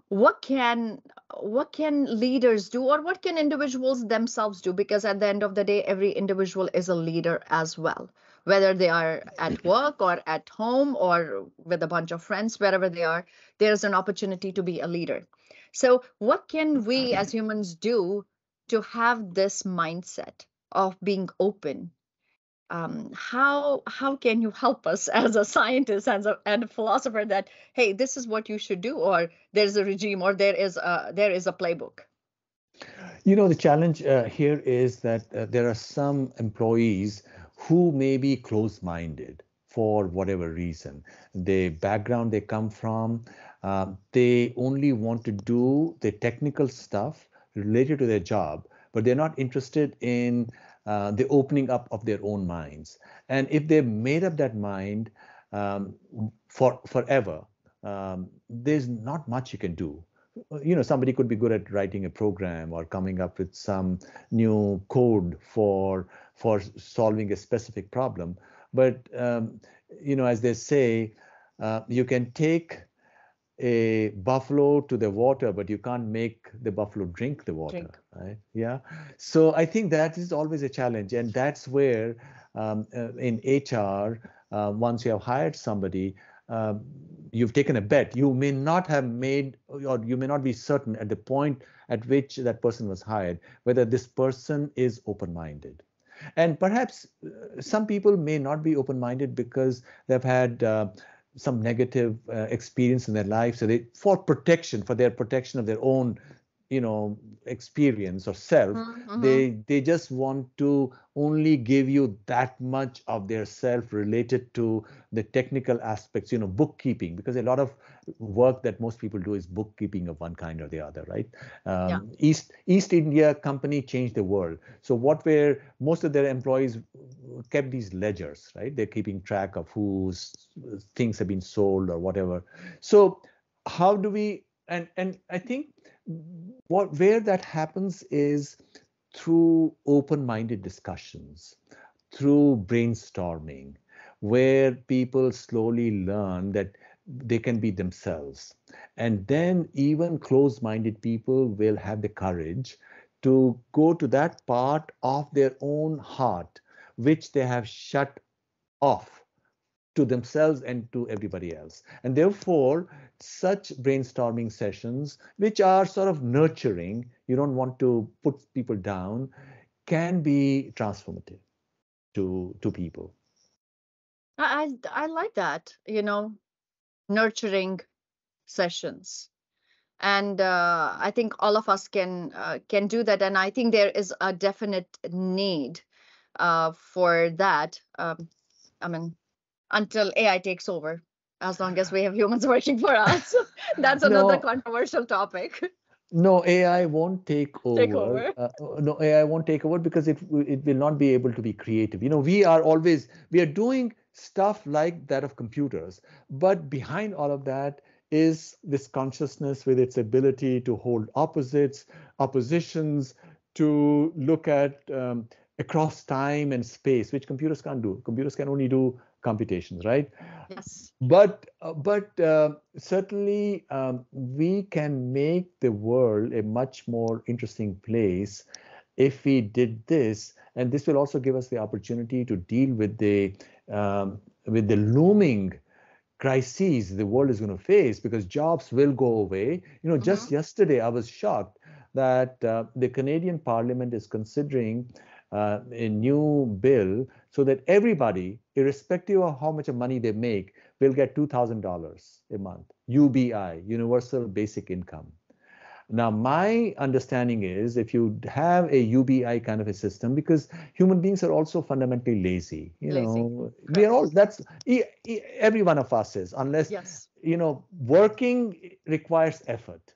What can leaders do, or what can individuals themselves do? Because at the end of the day, every individual is a leader as well, whether they are at work or at home or with a bunch of friends, wherever they are, there's an opportunity to be a leader. So what can we as humans do to have this mindset of being open? How can you help us as a scientist and a philosopher that, hey, this is what you should do, or there's a regime, or there is a playbook? The challenge here is that there are some employees who may be close-minded for whatever reason. The background they come from, they only want to do the technical stuff related to their job, but they're not interested in the opening up of their own minds. And if they've made up that mind for forever, there's not much you can do. Somebody could be good at writing a program or coming up with some new code for solving a specific problem. But as they say, you can take a buffalo to the water, but you can't make the buffalo drink the water, Drink. right? Yeah. So I think that is always a challenge, and that's where in HR, once you have hired somebody, you've taken a bet. You may not have made, or you may not be certain at the point at which that person was hired, whether this person is open-minded. And perhaps some people may not be open-minded because they've had some negative experience in their life. So for their protection of their own, experience or self, Mm-hmm. they just want to only give you that much of their self related to the technical aspects, bookkeeping, because a lot of work that most people do is bookkeeping of one kind or the other, right? Yeah. East India Company changed the world. So where most of their employees kept these ledgers, right? They're keeping track of whose things have been sold or whatever. So how do we, and I think where that happens is through open-minded discussions, through brainstorming, where people slowly learn that they can be themselves. And then even closed-minded people will have the courage to go to that part of their own heart which they have shut off to themselves and to everybody else. And therefore, such brainstorming sessions, which are sort of nurturing, you don't want to put people down, can be transformative to people. I like that, nurturing sessions. And I think all of us can do that. And I think there is a definite need for that. I mean, until AI takes over, as long as we have humans working for us. That's another No, controversial topic. no, AI won't take Take over. over. No, AI won't take over because it will not be able to be creative. We are doing stuff like that of computers, but behind all of that is this consciousness with its ability to hold oppositions, to look at across time and space, which computers can't do. Computers can only do computations, right? Yes. But certainly we can make the world a much more interesting place if we did this, and this will also give us the opportunity to deal with the looming crises the world is going to face, because jobs will go away. Just Hmm. yesterday I was shocked that the Canadian Parliament is considering a new bill so that everybody, irrespective of how much of money they make, will get $2,000 a month. UBI, Universal Basic Income. Now, my understanding is if you have a UBI kind of a system, because human beings are also fundamentally lazy, Lazy. we are Correct. all, every one of us is, unless, Yes. working requires effort,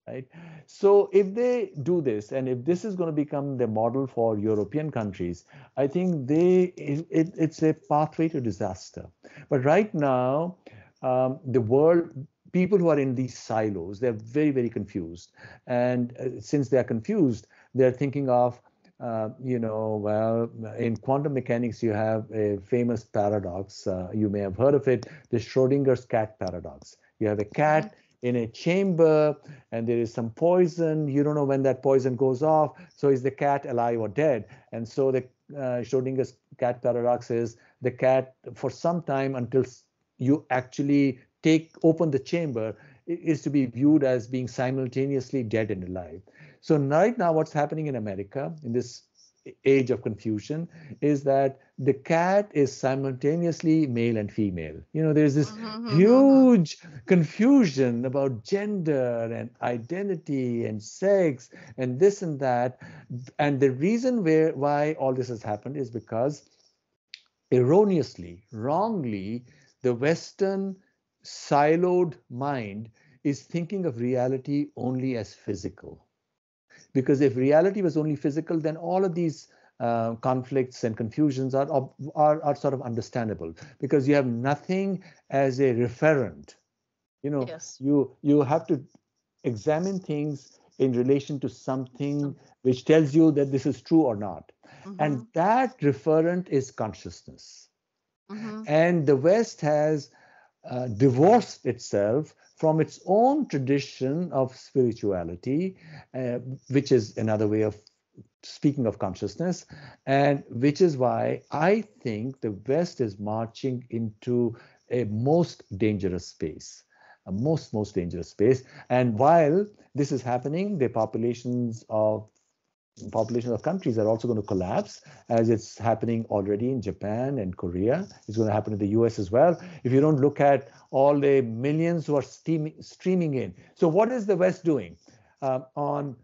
right? So if they do this, and if this is going to become the model for European countries, I think it's a pathway to disaster. But right now, the world, people who are in these silos, they're very, very confused. And since they are confused, they're thinking of, well, in quantum mechanics, you have a famous paradox. You may have heard of it, the Schrodinger's cat paradox. You have a Hmm. cat in a chamber, and there is some poison. You don't know when that poison goes off. So is the cat alive or dead? And so the Schrodinger's cat paradox is the cat, for some time until you actually open the chamber, is to be viewed as being simultaneously dead and alive. So right now, what's happening in America in this age of confusion is that the cat is simultaneously male and female. There's this Hmm. huge confusion about gender and identity and sex and this and that. And the reason why all this has happened is because erroneously, wrongly, the Western siloed mind is thinking of reality only as physical. Because if reality was only physical, then all of these conflicts and confusions are sort of understandable, because you have nothing as a referent. Yes. You have to examine things in relation to something Some. which tells you that this is true or not. And Hmm. that referent is consciousness. Hmm. And the West has divorced itself from its own tradition of spirituality, uh, which is another way of speaking of consciousness, and which is why I think the West is marching into a most dangerous space, a most dangerous space. And while this is happening, the populations of countries are also going to collapse, as it's happening already in Japan and Korea. It's going to happen in the US as well, if you don't look at all the millions who are streaming in. So what is the West doing? On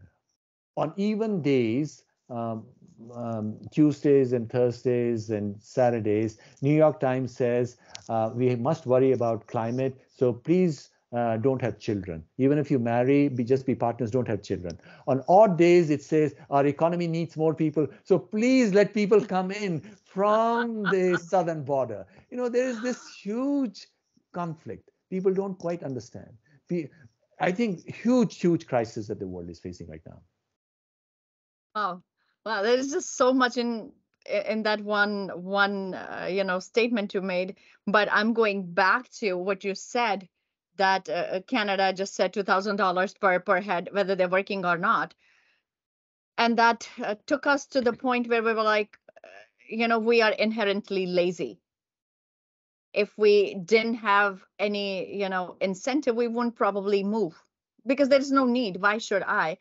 even days, Tuesdays and Thursdays and Saturdays, New York Times says we must worry about climate. So please don't have children. Even if you marry, just be partners, don't have children. On odd days, it says our economy needs more people. So please let people come in from the southern border. There is this huge conflict. People don't quite understand. I think huge crisis that the world is facing right now. Wow. Wow. There is just so much in. in that one statement you made, but I'm going back to what you said, that Canada just said $2,000 per head, whether they're working or not, and that took us to the point where we were like, we are inherently lazy. If we didn't have any, incentive, we wouldn't probably move, because there's no need. Why should I?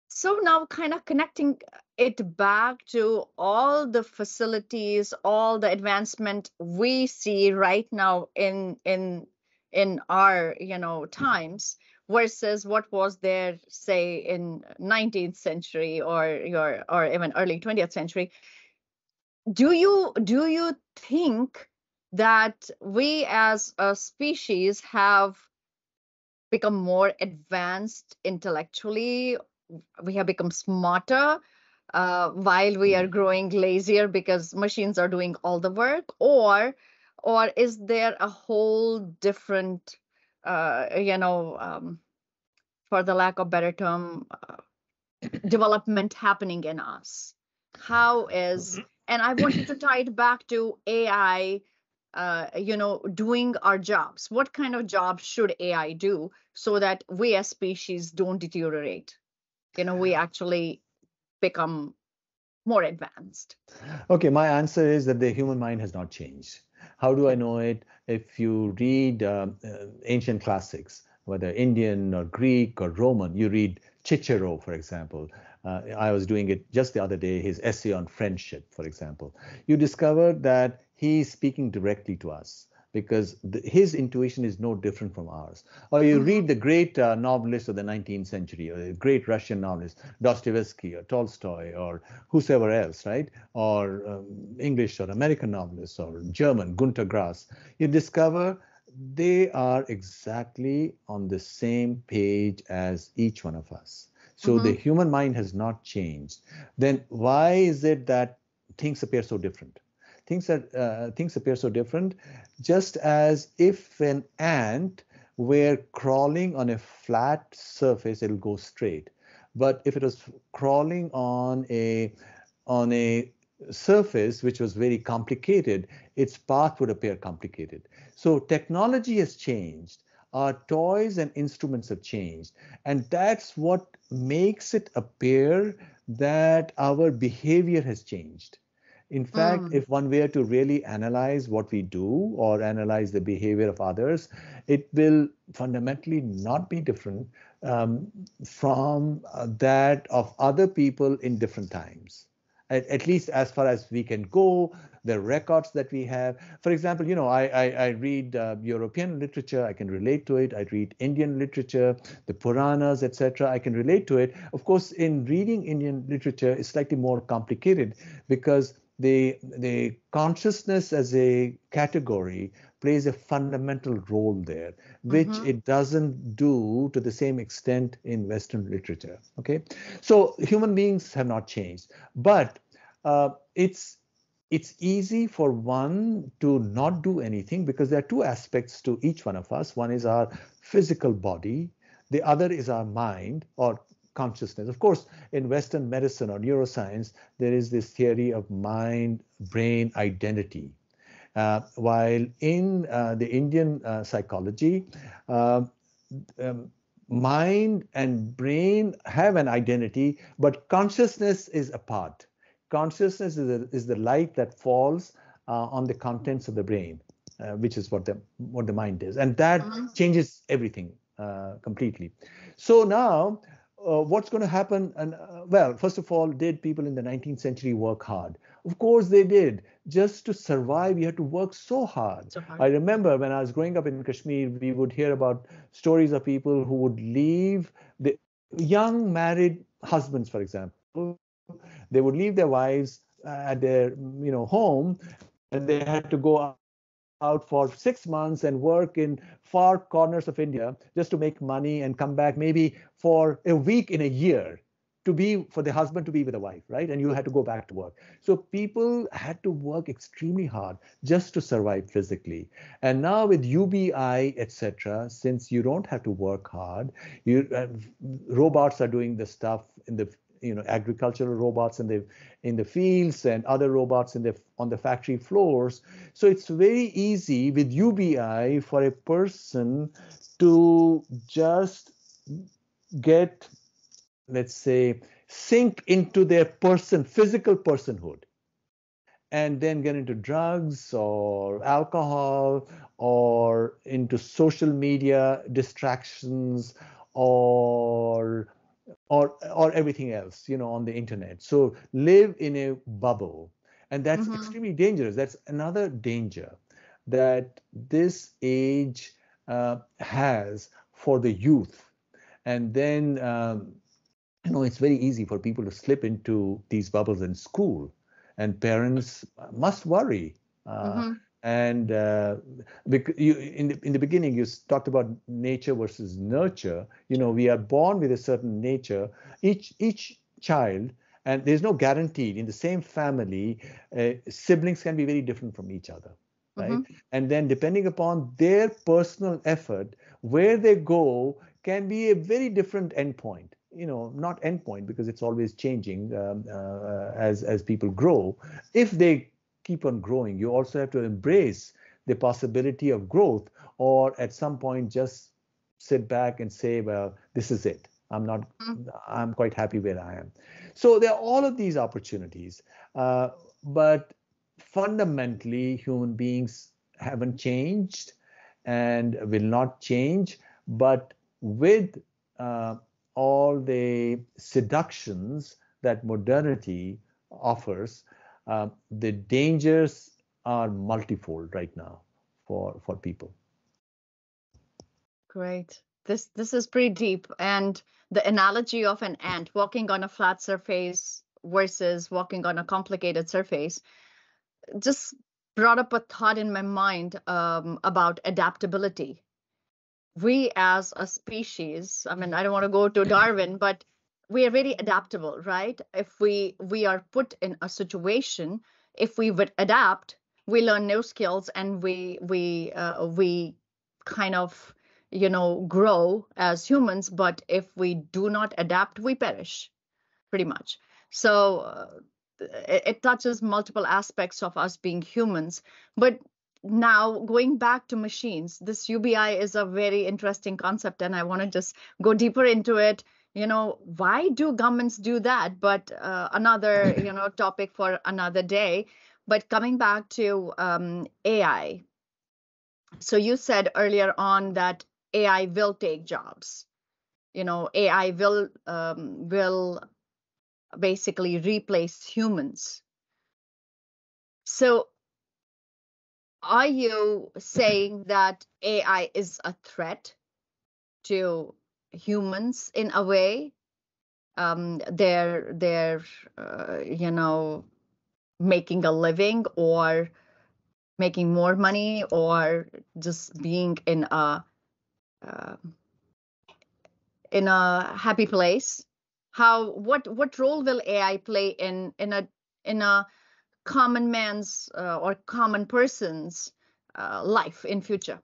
So now, kind of connecting it back to all the facilities, all the advancement we see right now in our times, versus what was there, say, in 19th century, or even early 20th century. Do you think that we as a species have become more advanced intellectually? We have become smarter while we are growing lazier because machines are doing all the work, or is there a whole different, for the lack of better term, development happening in us? How is, and I want you to tie it back to AI, doing our jobs. What kind of jobs should AI do so that we as species don't deteriorate? We actually become more advanced. Okay, my answer is that the human mind has not changed. How do I know it? If you read ancient classics, whether Indian or Greek or Roman, you read Cicero, for example. I was doing it just the other day, his essay on friendship, for example. You discover that he's speaking directly to us because his intuition is no different from ours. Or you read the great novelists of the 19th century, or the great Russian novelists, Dostoevsky or Tolstoy or whosoever else, right? Or English or American novelists or German, Gunter Grass. You discover they are exactly on the same page as each one of us. So the human mind has not changed. Then why is it that things appear so different? Things appear so different, just as if an ant were crawling on a flat surface, it'll go straight. But if it was crawling on a surface which was very complicated, its path would appear complicated. So technology has changed. Our toys and instruments have changed. And that's what makes it appear that our behavior has changed. In fact, if one were to really analyze what we do or analyze the behavior of others, it will fundamentally not be different from that of other people in different times. At least as far as we can go, the records that we have. For example, I read European literature, I can relate to it. I read Indian literature, the Puranas, etc. I can relate to it. Of course, in reading Indian literature, it's slightly more complicated because the consciousness as a category plays a fundamental role there, which it doesn't do to the same extent in Western literature. Okay, so human beings have not changed, but it's easy for one to not do anything because there are two aspects to each one of us. One is our physical body, the other is our mind or consciousness. Of course, in Western medicine or neuroscience, there is this theory of mind-brain identity. While in the Indian psychology, mind and brain have an identity, but consciousness is apart. Consciousness is the light that falls on the contents of the brain, which is what the mind is, and that changes everything completely. So now, what's going to happen? And well, first of all, did people in the 19th century work hard? Of course they did. Just to survive, you had to work so hard. I remember when I was growing up in Kashmir, we would hear about stories of people who would leave the young married husbands, for example. They would leave their wives at their home, and they had to go out for 6 months and work in far corners of India just to make money and come back maybe for a week in a year for the husband to be with the wife, right? And you had to go back to work. So people had to work extremely hard just to survive physically. And now with UBI, etc., since you don't have to work hard, robots are doing the stuff agricultural robots in the fields and other robots on the factory floors. So it's very easy with UBI for a person to just get, let's say, sink into their physical personhood, and then get into drugs or alcohol or into social media distractions or everything else, on the internet. So live in a bubble, and that's extremely dangerous. That's another danger that this age has for the youth. And then it's very easy for people to slip into these bubbles in school, and parents must worry. And in the beginning, you talked about nature versus nurture. We are born with a certain nature, each child, and there's no guarantee. In the same family, siblings can be very different from each other, right? And then depending upon their personal effort, where they go can be a very different endpoint. Not endpoint, because it's always changing as people grow. If they keep on growing, you also have to embrace the possibility of growth, or at some point just sit back and say, well, this is it. I'm quite happy where I am. So there are all of these opportunities, but fundamentally human beings haven't changed and will not change. But with all the seductions that modernity offers, the dangers are multifold right now for people. Great. This is pretty deep. And the analogy of an ant walking on a flat surface versus walking on a complicated surface just brought up a thought in my mind about adaptability. We as a species, I mean, I don't want to go to Darwin, but we are very adaptable, right? If we are put in a situation, if we would adapt, we learn new skills, and we kind of grow as humans. But if we do not adapt, we perish, pretty much. So it touches multiple aspects of us being humans. But now going back to machines, this UBI is a very interesting concept, and I want to just go deeper into it. Why do governments do that? But another topic for another day. But coming back to AI, so you said earlier on that AI will take jobs. AI will basically replace humans. So are you saying that AI is a threat to humans in a way? They're making a living, or making more money, or just being in a happy place? What role will AI play in a common man's or common person's life in future?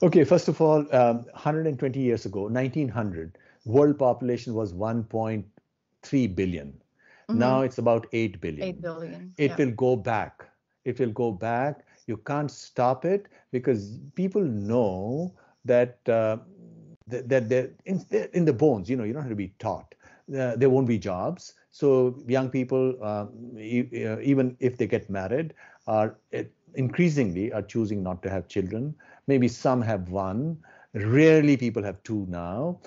Okay, first of all, 120 years ago, 1900, world population was 1.3 billion. Now it's about 8 billion. 8 billion. It will go back. It will go back. You can't stop it, because people know that that they're in the bones. You don't have to be taught. There won't be jobs. So young people, even if they get married, are increasingly are choosing not to have children. Maybe some have one. Rarely people have two now.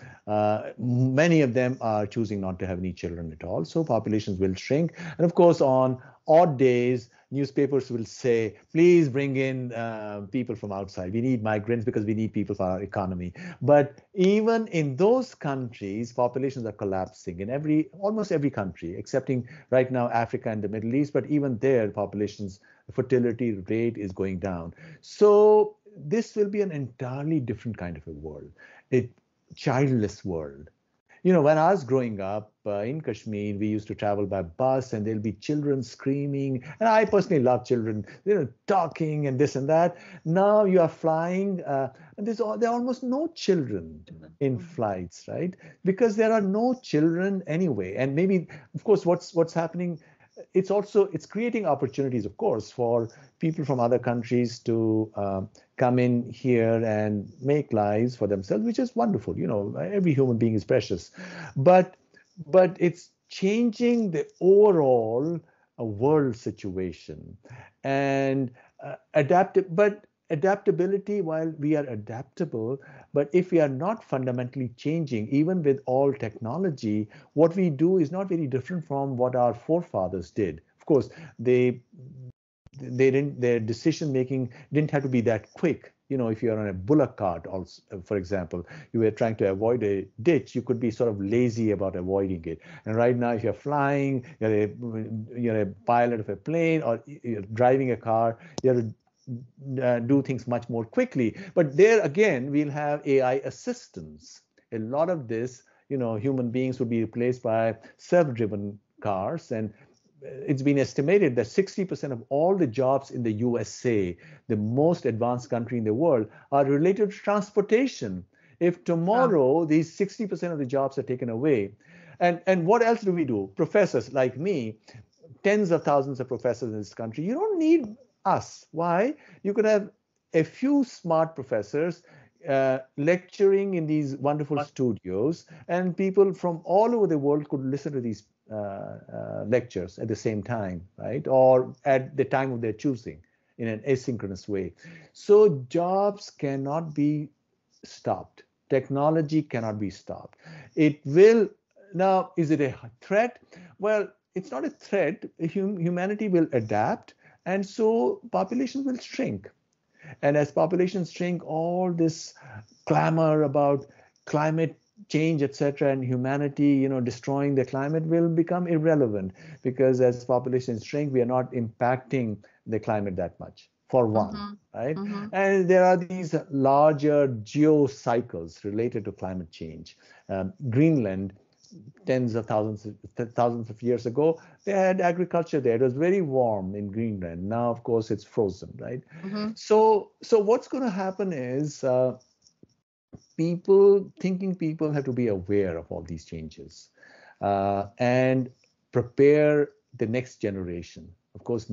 Many of them are choosing not to have any children at all. So populations will shrink. And of course, on odd days, newspapers will say, please bring in people from outside. We need migrants because we need people for our economy. But even in those countries, populations are collapsing in almost every country, excepting right now Africa and the Middle East. But even there, populations, fertility rate is going down. So this will be an entirely different kind of a world, a childless world. When I was growing up in Kashmir, we used to travel by bus, and there'll be children screaming. And I personally love children, talking and this and that. Now you are flying, and there are almost no children in flights, right? Because there are no children anyway. And maybe, of course, what's happening, it's creating opportunities, of course, for people from other countries to come in here and make lives for themselves, which is wonderful. Every human being is precious, but it's changing the overall world situation, and adaptability, while we are adaptable, but if we are not fundamentally changing, even with all technology, what we do is not very different from what our forefathers did. Of course, their decision making didn't have to be that quick. If you're on a bullock cart, also, for example, you were trying to avoid a ditch, you could be sort of lazy about avoiding it. And right now, if you're flying, you're a pilot of a plane, or you're driving a car, you have to do things much more quickly. But there again, we'll have AI assistants. A lot of this, human beings would be replaced by self-driven cars, and it's been estimated that 60% of all the jobs in the USA, the most advanced country in the world, are related to transportation. If tomorrow these 60% of the jobs are taken away, and what else do we do? Professors like me, tens of thousands of professors in this country, you don't need us. Why? You could have a few smart professors lecturing in these wonderful studios, and people from all over the world could listen to these lectures at the same time, right? Or at the time of their choosing in an asynchronous way. So jobs cannot be stopped. Technology cannot be stopped. It will. Now, is it a threat? Well, it's not a threat. Humanity will adapt, and so populations will shrink. And as populations shrink, all this clamor about climate change, etc., and humanity, destroying the climate will become irrelevant, because as populations shrink, we are not impacting the climate that much, for one, right? And there are these larger geocycles related to climate change. Greenland, tens of thousands of years ago, they had agriculture there. It was very warm in Greenland. Now, of course, it's frozen, right? So what's going to happen is people have to be aware of all these changes and prepare the next generation. Of course,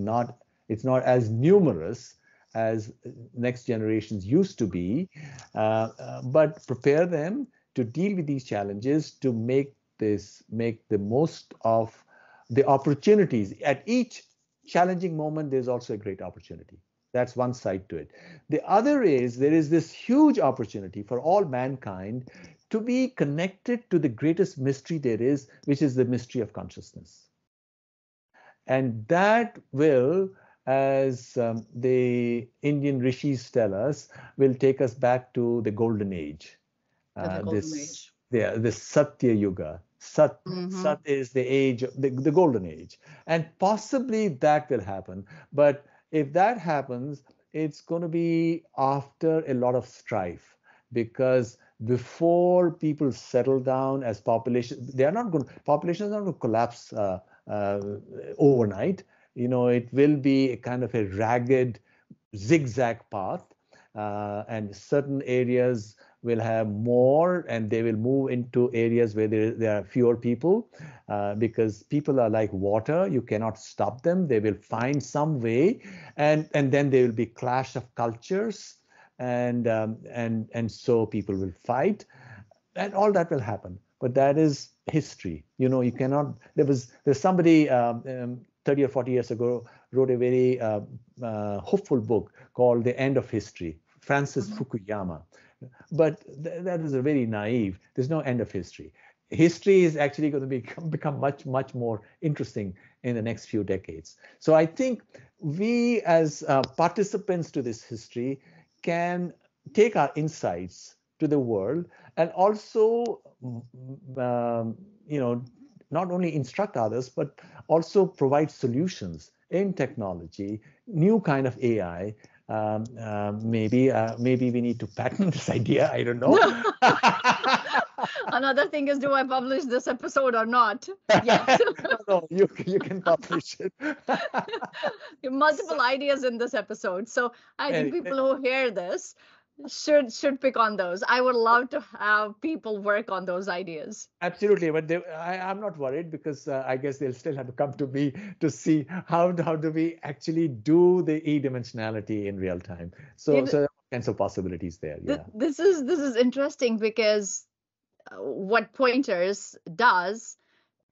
it's not as numerous as next generations used to be, but prepare them to deal with these challenges, to make the most of the opportunities. At each challenging moment, there's also a great opportunity. That's one side to it. The other is there is this huge opportunity for all mankind to be connected to the greatest mystery there is, which is the mystery of consciousness. And that will, as the Indian rishis tell us, will take us back to the golden age. The Satya Yuga. Sat is the age, the golden age. And possibly that will happen. But if that happens, it's going to be after a lot of strife, because before people settle down as populations are not going to collapse overnight. It will be a kind of a ragged zigzag path, and certain areas will have more, and they will move into areas where there are fewer people, because people are like water. You cannot stop them. They will find some way, and then there will be clash of cultures, and so people will fight, and all that will happen. But that is history. You cannot. There's somebody 30 or 40 years ago wrote a very hopeful book called The End of History, Francis Fukuyama. But that is a very naive. There's no end of history. History is actually going to become much, much more interesting in the next few decades. So I think we, as participants to this history, can take our insights to the world, and also, not only instruct others, but also provide solutions in technology, new kind of AI. Maybe we need to patent this idea. I don't know. Another thing is, do I publish this episode or not? Yet. No, you can publish it. Multiple ideas in this episode. So I think And, people who hear this should pick on those. I would love to have people work on those ideas. absolutely, but I'm not worried because I guess they'll still have to come to me to see how do we actually do the e-dimensionality in real time. So It, there are all kinds of possibilities there. Yeah. this is interesting because what Pointers does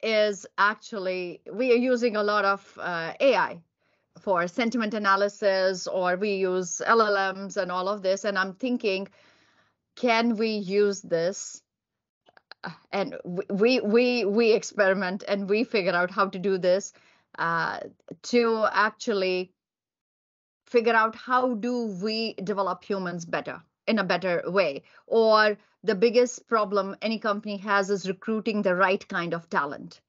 is actually we are using a lot of AI for sentiment analysis, or we use LLMs and all of this. And I'm thinking, can we use this? And we experiment and we figure out how to do this uh, to actually figure out how do we develop humans better in a better way. Or the biggest problem any company has is recruiting the right kind of talent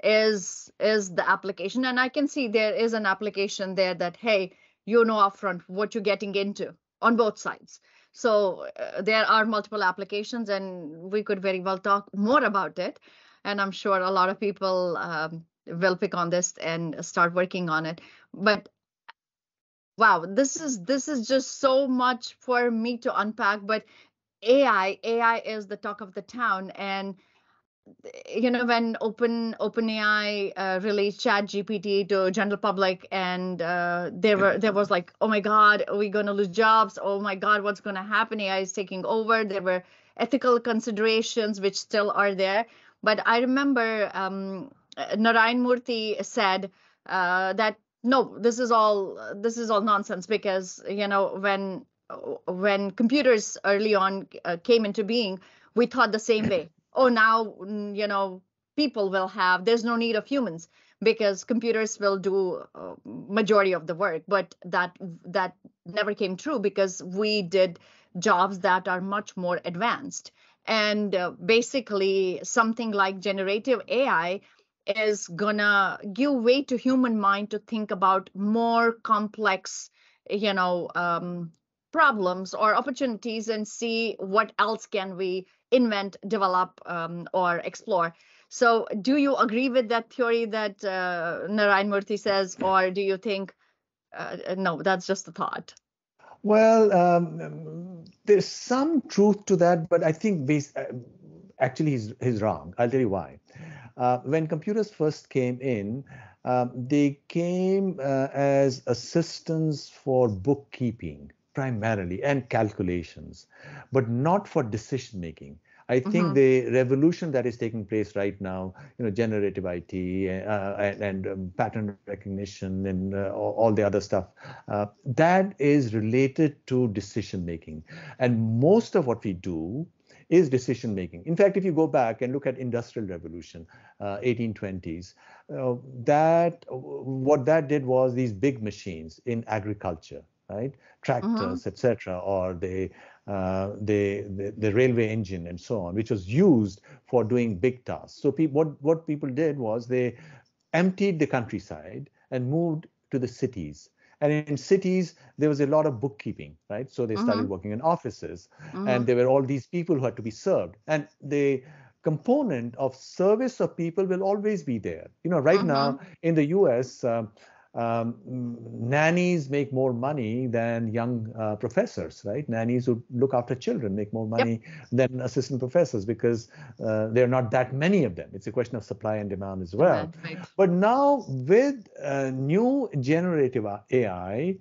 is the application. And I can see there is an application there that, hey, you know upfront what you're getting into on both sides. So there are multiple applications, and we could very well talk more about it. And I'm sure a lot of people will pick on this and start working on it. But wow, this is just so much for me to unpack. But AI is the talk of the town. And when OpenAI released Chat GPT to general public, and there was like, oh my God, are we going to lose jobs? Oh my God, what's going to happen? AI is taking over. There were ethical considerations which still are there. But I remember Narayan Murthy said that no, this is all nonsense, because when computers early on came into being, we thought the same way. Oh, now people will have, there's no need of humans because computers will do majority of the work. But that never came true, because we did jobs that are much more advanced. And basically something like generative AI is gonna give way to human mind to think about more complex problems or opportunities, and see what else can we invent, develop, or explore. So do you agree with that theory that Narayan Murthy says, or do you think no, that's just a thought? Well, there's some truth to that, but I think actually he's wrong. I'll tell you why. When computers first came in, they came as assistants for bookkeeping primarily and calculations, but not for decision making. I think Mm-hmm. the revolution that is taking place right now, generative IT and pattern recognition and all the other stuff, that is related to decision making. And most of what we do is decision making. In fact, if you go back and look at Industrial Revolution, 1820s, what that did was these big machines in agriculture, right? Mm-hmm. Tractors, etc., or the railway engine and so on, which was used for doing big tasks. So what people did was they emptied the countryside and moved to the cities. And in cities, there was a lot of bookkeeping, right? So they started Mm-hmm. working in offices, and Mm-hmm. there were all these people who had to be served. And the component of service of people will always be there. Right Mm-hmm. now in the US, nannies make more money than young professors, right? Nannies who look after children make more Yep. money than assistant professors because there are not that many of them. It's a question of supply and demand as well. Demand, right. But now with new generative AI,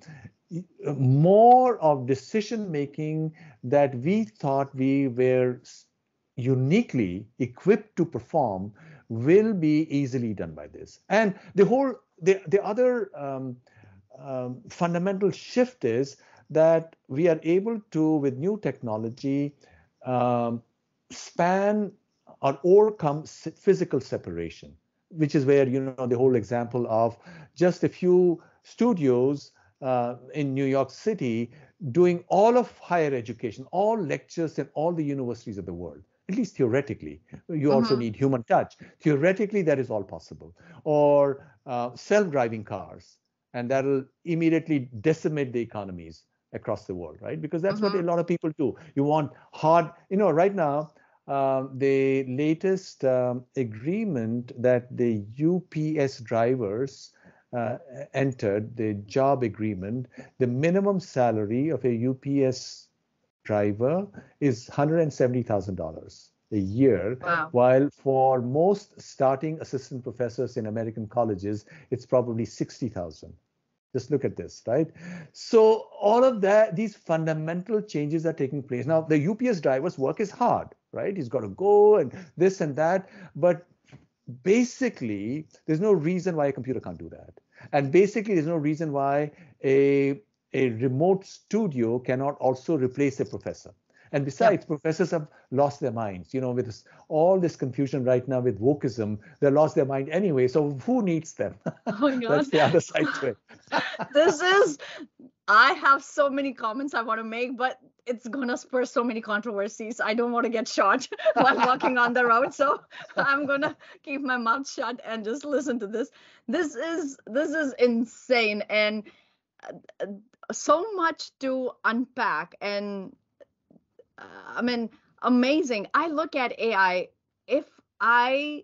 more of decision making that we thought we were uniquely equipped to perform will be easily done by this. And the other fundamental shift is that we are able to, with new technology, um, span or overcome physical separation, which is where the whole example of just a few studios in New York City doing all of higher education, all lectures in all the universities of the world. At least theoretically, you also Mm-hmm. need human touch. Theoretically, that is all possible. Or self-driving cars, and that'll immediately decimate the economies across the world, right? Because that's what a Mm-hmm. lot of people do. You want hard, right now, the latest agreement that the UPS drivers entered, the job agreement, the minimum salary of a UPS driver is $170,000 a year, Wow. while for most starting assistant professors in American colleges, it's probably 60,000. Just look at this, right? So all of that, these fundamental changes are taking place. Now, the UPS driver's work is hard, right? He's got to go and this and that, but basically, there's no reason why a computer can't do that. And basically, there's no reason why a, a remote studio cannot also replace a professor. And Yep. besides, professors have lost their minds. With all this confusion right now with wokeism, they lost their mind anyway. So who needs them? Oh my God. That's the other side to it. This is, I have so many comments I want to make, but it's gonna spur so many controversies. I don't want to get shot while walking on the road, so I'm gonna keep my mouth shut and just listen to this. This is insane, and uh, so much to unpack. And I mean, amazing. I look at AI. If I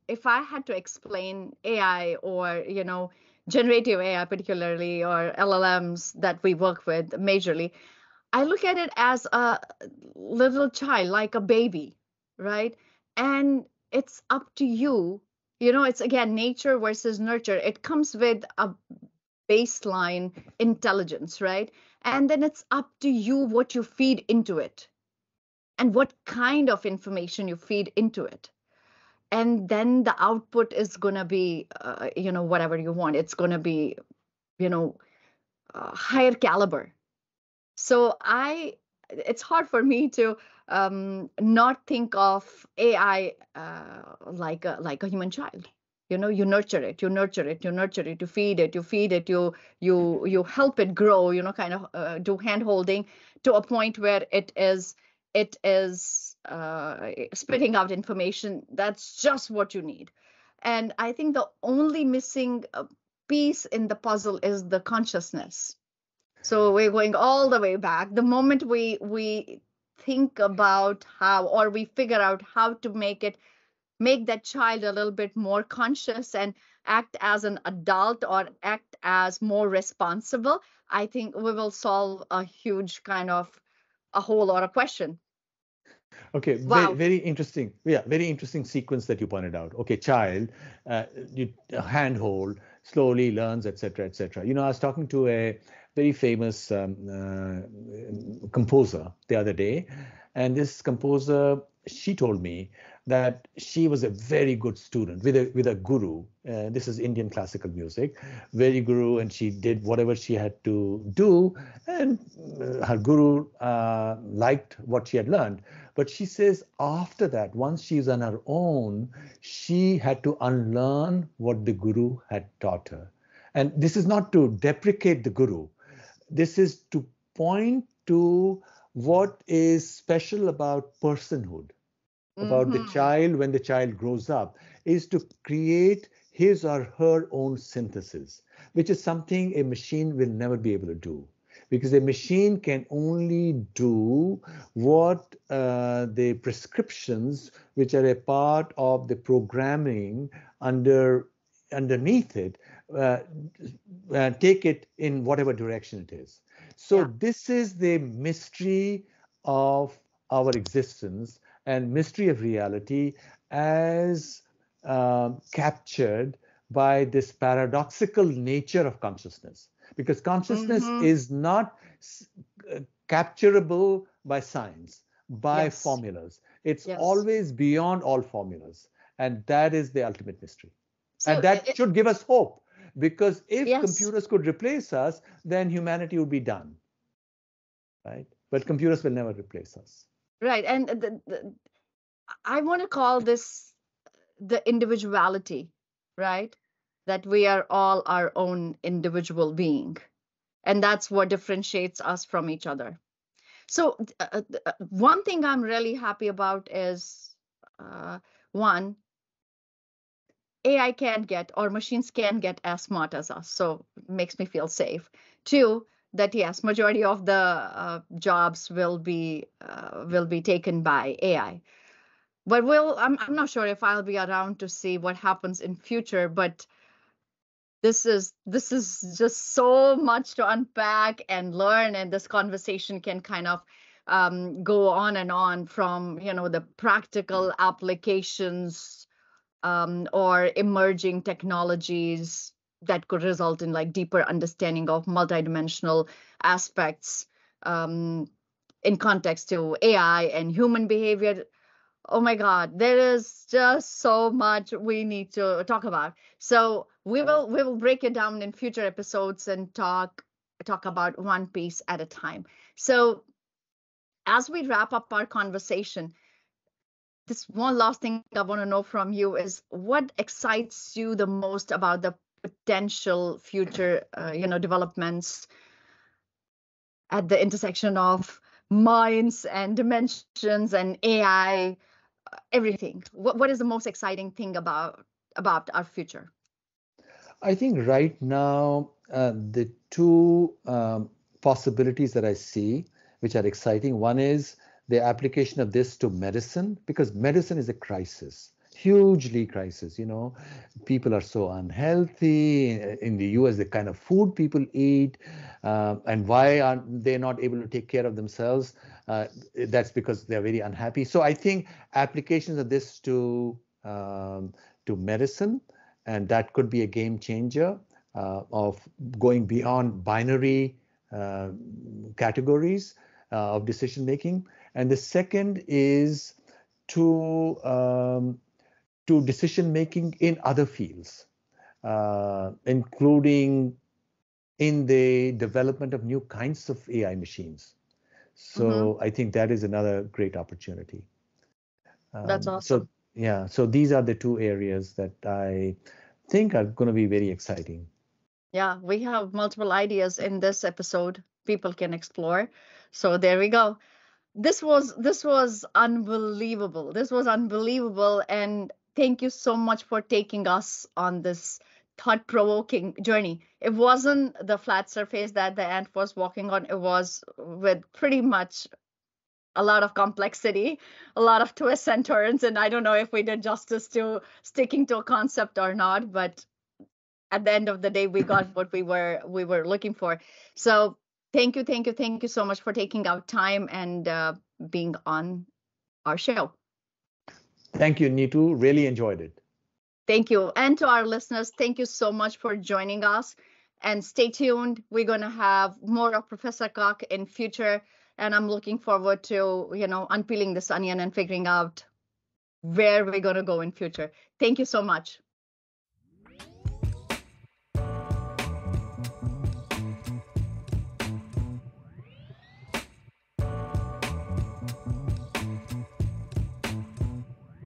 if I had to explain AI, or generative AI particularly, or LLMs that we work with majorly, I look at it as a little child, like a baby, right? And it's up to you. It's again nature versus nurture. It comes with a baseline intelligence, right? And then it's up to you what you feed into it and what kind of information you feed into it. And then the output is going to be, whatever you want. It's going to be, you know, higher caliber. So it's hard for me to not think of AI like a human child. You nurture it, you nurture it, you nurture it, you feed it, you feed it, you help it grow. Kind of do hand holding to a point where it is spitting out information that's just what you need. And I think the only missing piece in the puzzle is the consciousness. So we're going all the way back. The moment we think about how, or we figure out how to make that child a little bit more conscious and act as an adult, or act as more responsible, I think we will solve a huge kind of a whole lot of question. Okay, very, Wow. very interesting. Yeah, very interesting sequence that you pointed out. Okay, child, you handhold, slowly learns, etc., etc. I was talking to a very famous composer the other day, and this composer, she told me that she was a very good student with a guru. This is Indian classical music, very guru, and she did whatever she had to do, and her guru liked what she had learned. But she says after that, once she's on her own, she had to unlearn what the guru had taught her. And this is not to deprecate the guru. This is to point to what is special about personhood, about the Mm-hmm. child when the child grows up, is to create his or her own synthesis, which is something a machine will never be able to do. Because a machine can only do what the prescriptions, which are a part of the programming underneath it, uh, take it in whatever direction it is. So Yeah. this is the mystery of our existence and mystery of reality as captured by this paradoxical nature of consciousness. Because consciousness Mm-hmm. is not capturable by science, by Yes. formulas. It's Yes. always beyond all formulas. And that is the ultimate mystery. So And that should give us hope. Because if yes. computers could replace us, then humanity would be done, right? But computers will never replace us. Right. And I want to call this the individuality, right? That we are all our own individual being. And that's what differentiates us from each other. So, one thing I'm really happy about is one, AI can't get, or machines can get as smart as us. So, it makes me feel safe. Two, that yes, majority of the jobs will be taken by AI. But I'm not sure if I'll be around to see what happens in future. But this is just so much to unpack and learn, and this conversation can kind of go on and on from the practical applications or emerging technologies that could result in like deeper understanding of multidimensional aspects in context to AI and human behavior. Oh my God, there is just so much we need to talk about. So we will break it down in future episodes and talk about one piece at a time. So as we wrap up our conversation, this one last thing I want to know from you is what excites you the most about the potential future, developments at the intersection of minds and dimensions and AI, everything. What is the most exciting thing about our future? I think right now, the two possibilities that I see, which are exciting, one is the application of this to medicine, because medicine is a crisis, hugely crisis. People are so unhealthy in the US, the kind of food people eat, and why are they not able to take care of themselves? That's because they're very unhappy. So I think applications of this to medicine, and that could be a game changer of going beyond binary categories of decision making. And the second is to decision making in other fields, including in the development of new kinds of AI machines. Hmm. So I think that is another great opportunity. That's So awesome. yeah, so these are the two areas that I think are going to be very exciting. Yeah, we have multiple ideas in this episode people can explore. So there we go. This was unbelievable. This was unbelievable, and thank you so much for taking us on this thought-provoking journey. It wasn't the flat surface that the ant was walking on. It was with pretty much a lot of complexity, a lot of twists and turns, and I don't know if we did justice to sticking to a concept or not, but at the end of the day we got what we were looking for. So thank you so much for taking out time and being on our show. Thank you, Neetu. Really enjoyed it. Thank you. And to our listeners, thank you so much for joining us, and stay tuned. We're going to have more of Professor Kak in future, and I'm looking forward to unpeeling this onion and figuring out where we're going to go in future. Thank you so much.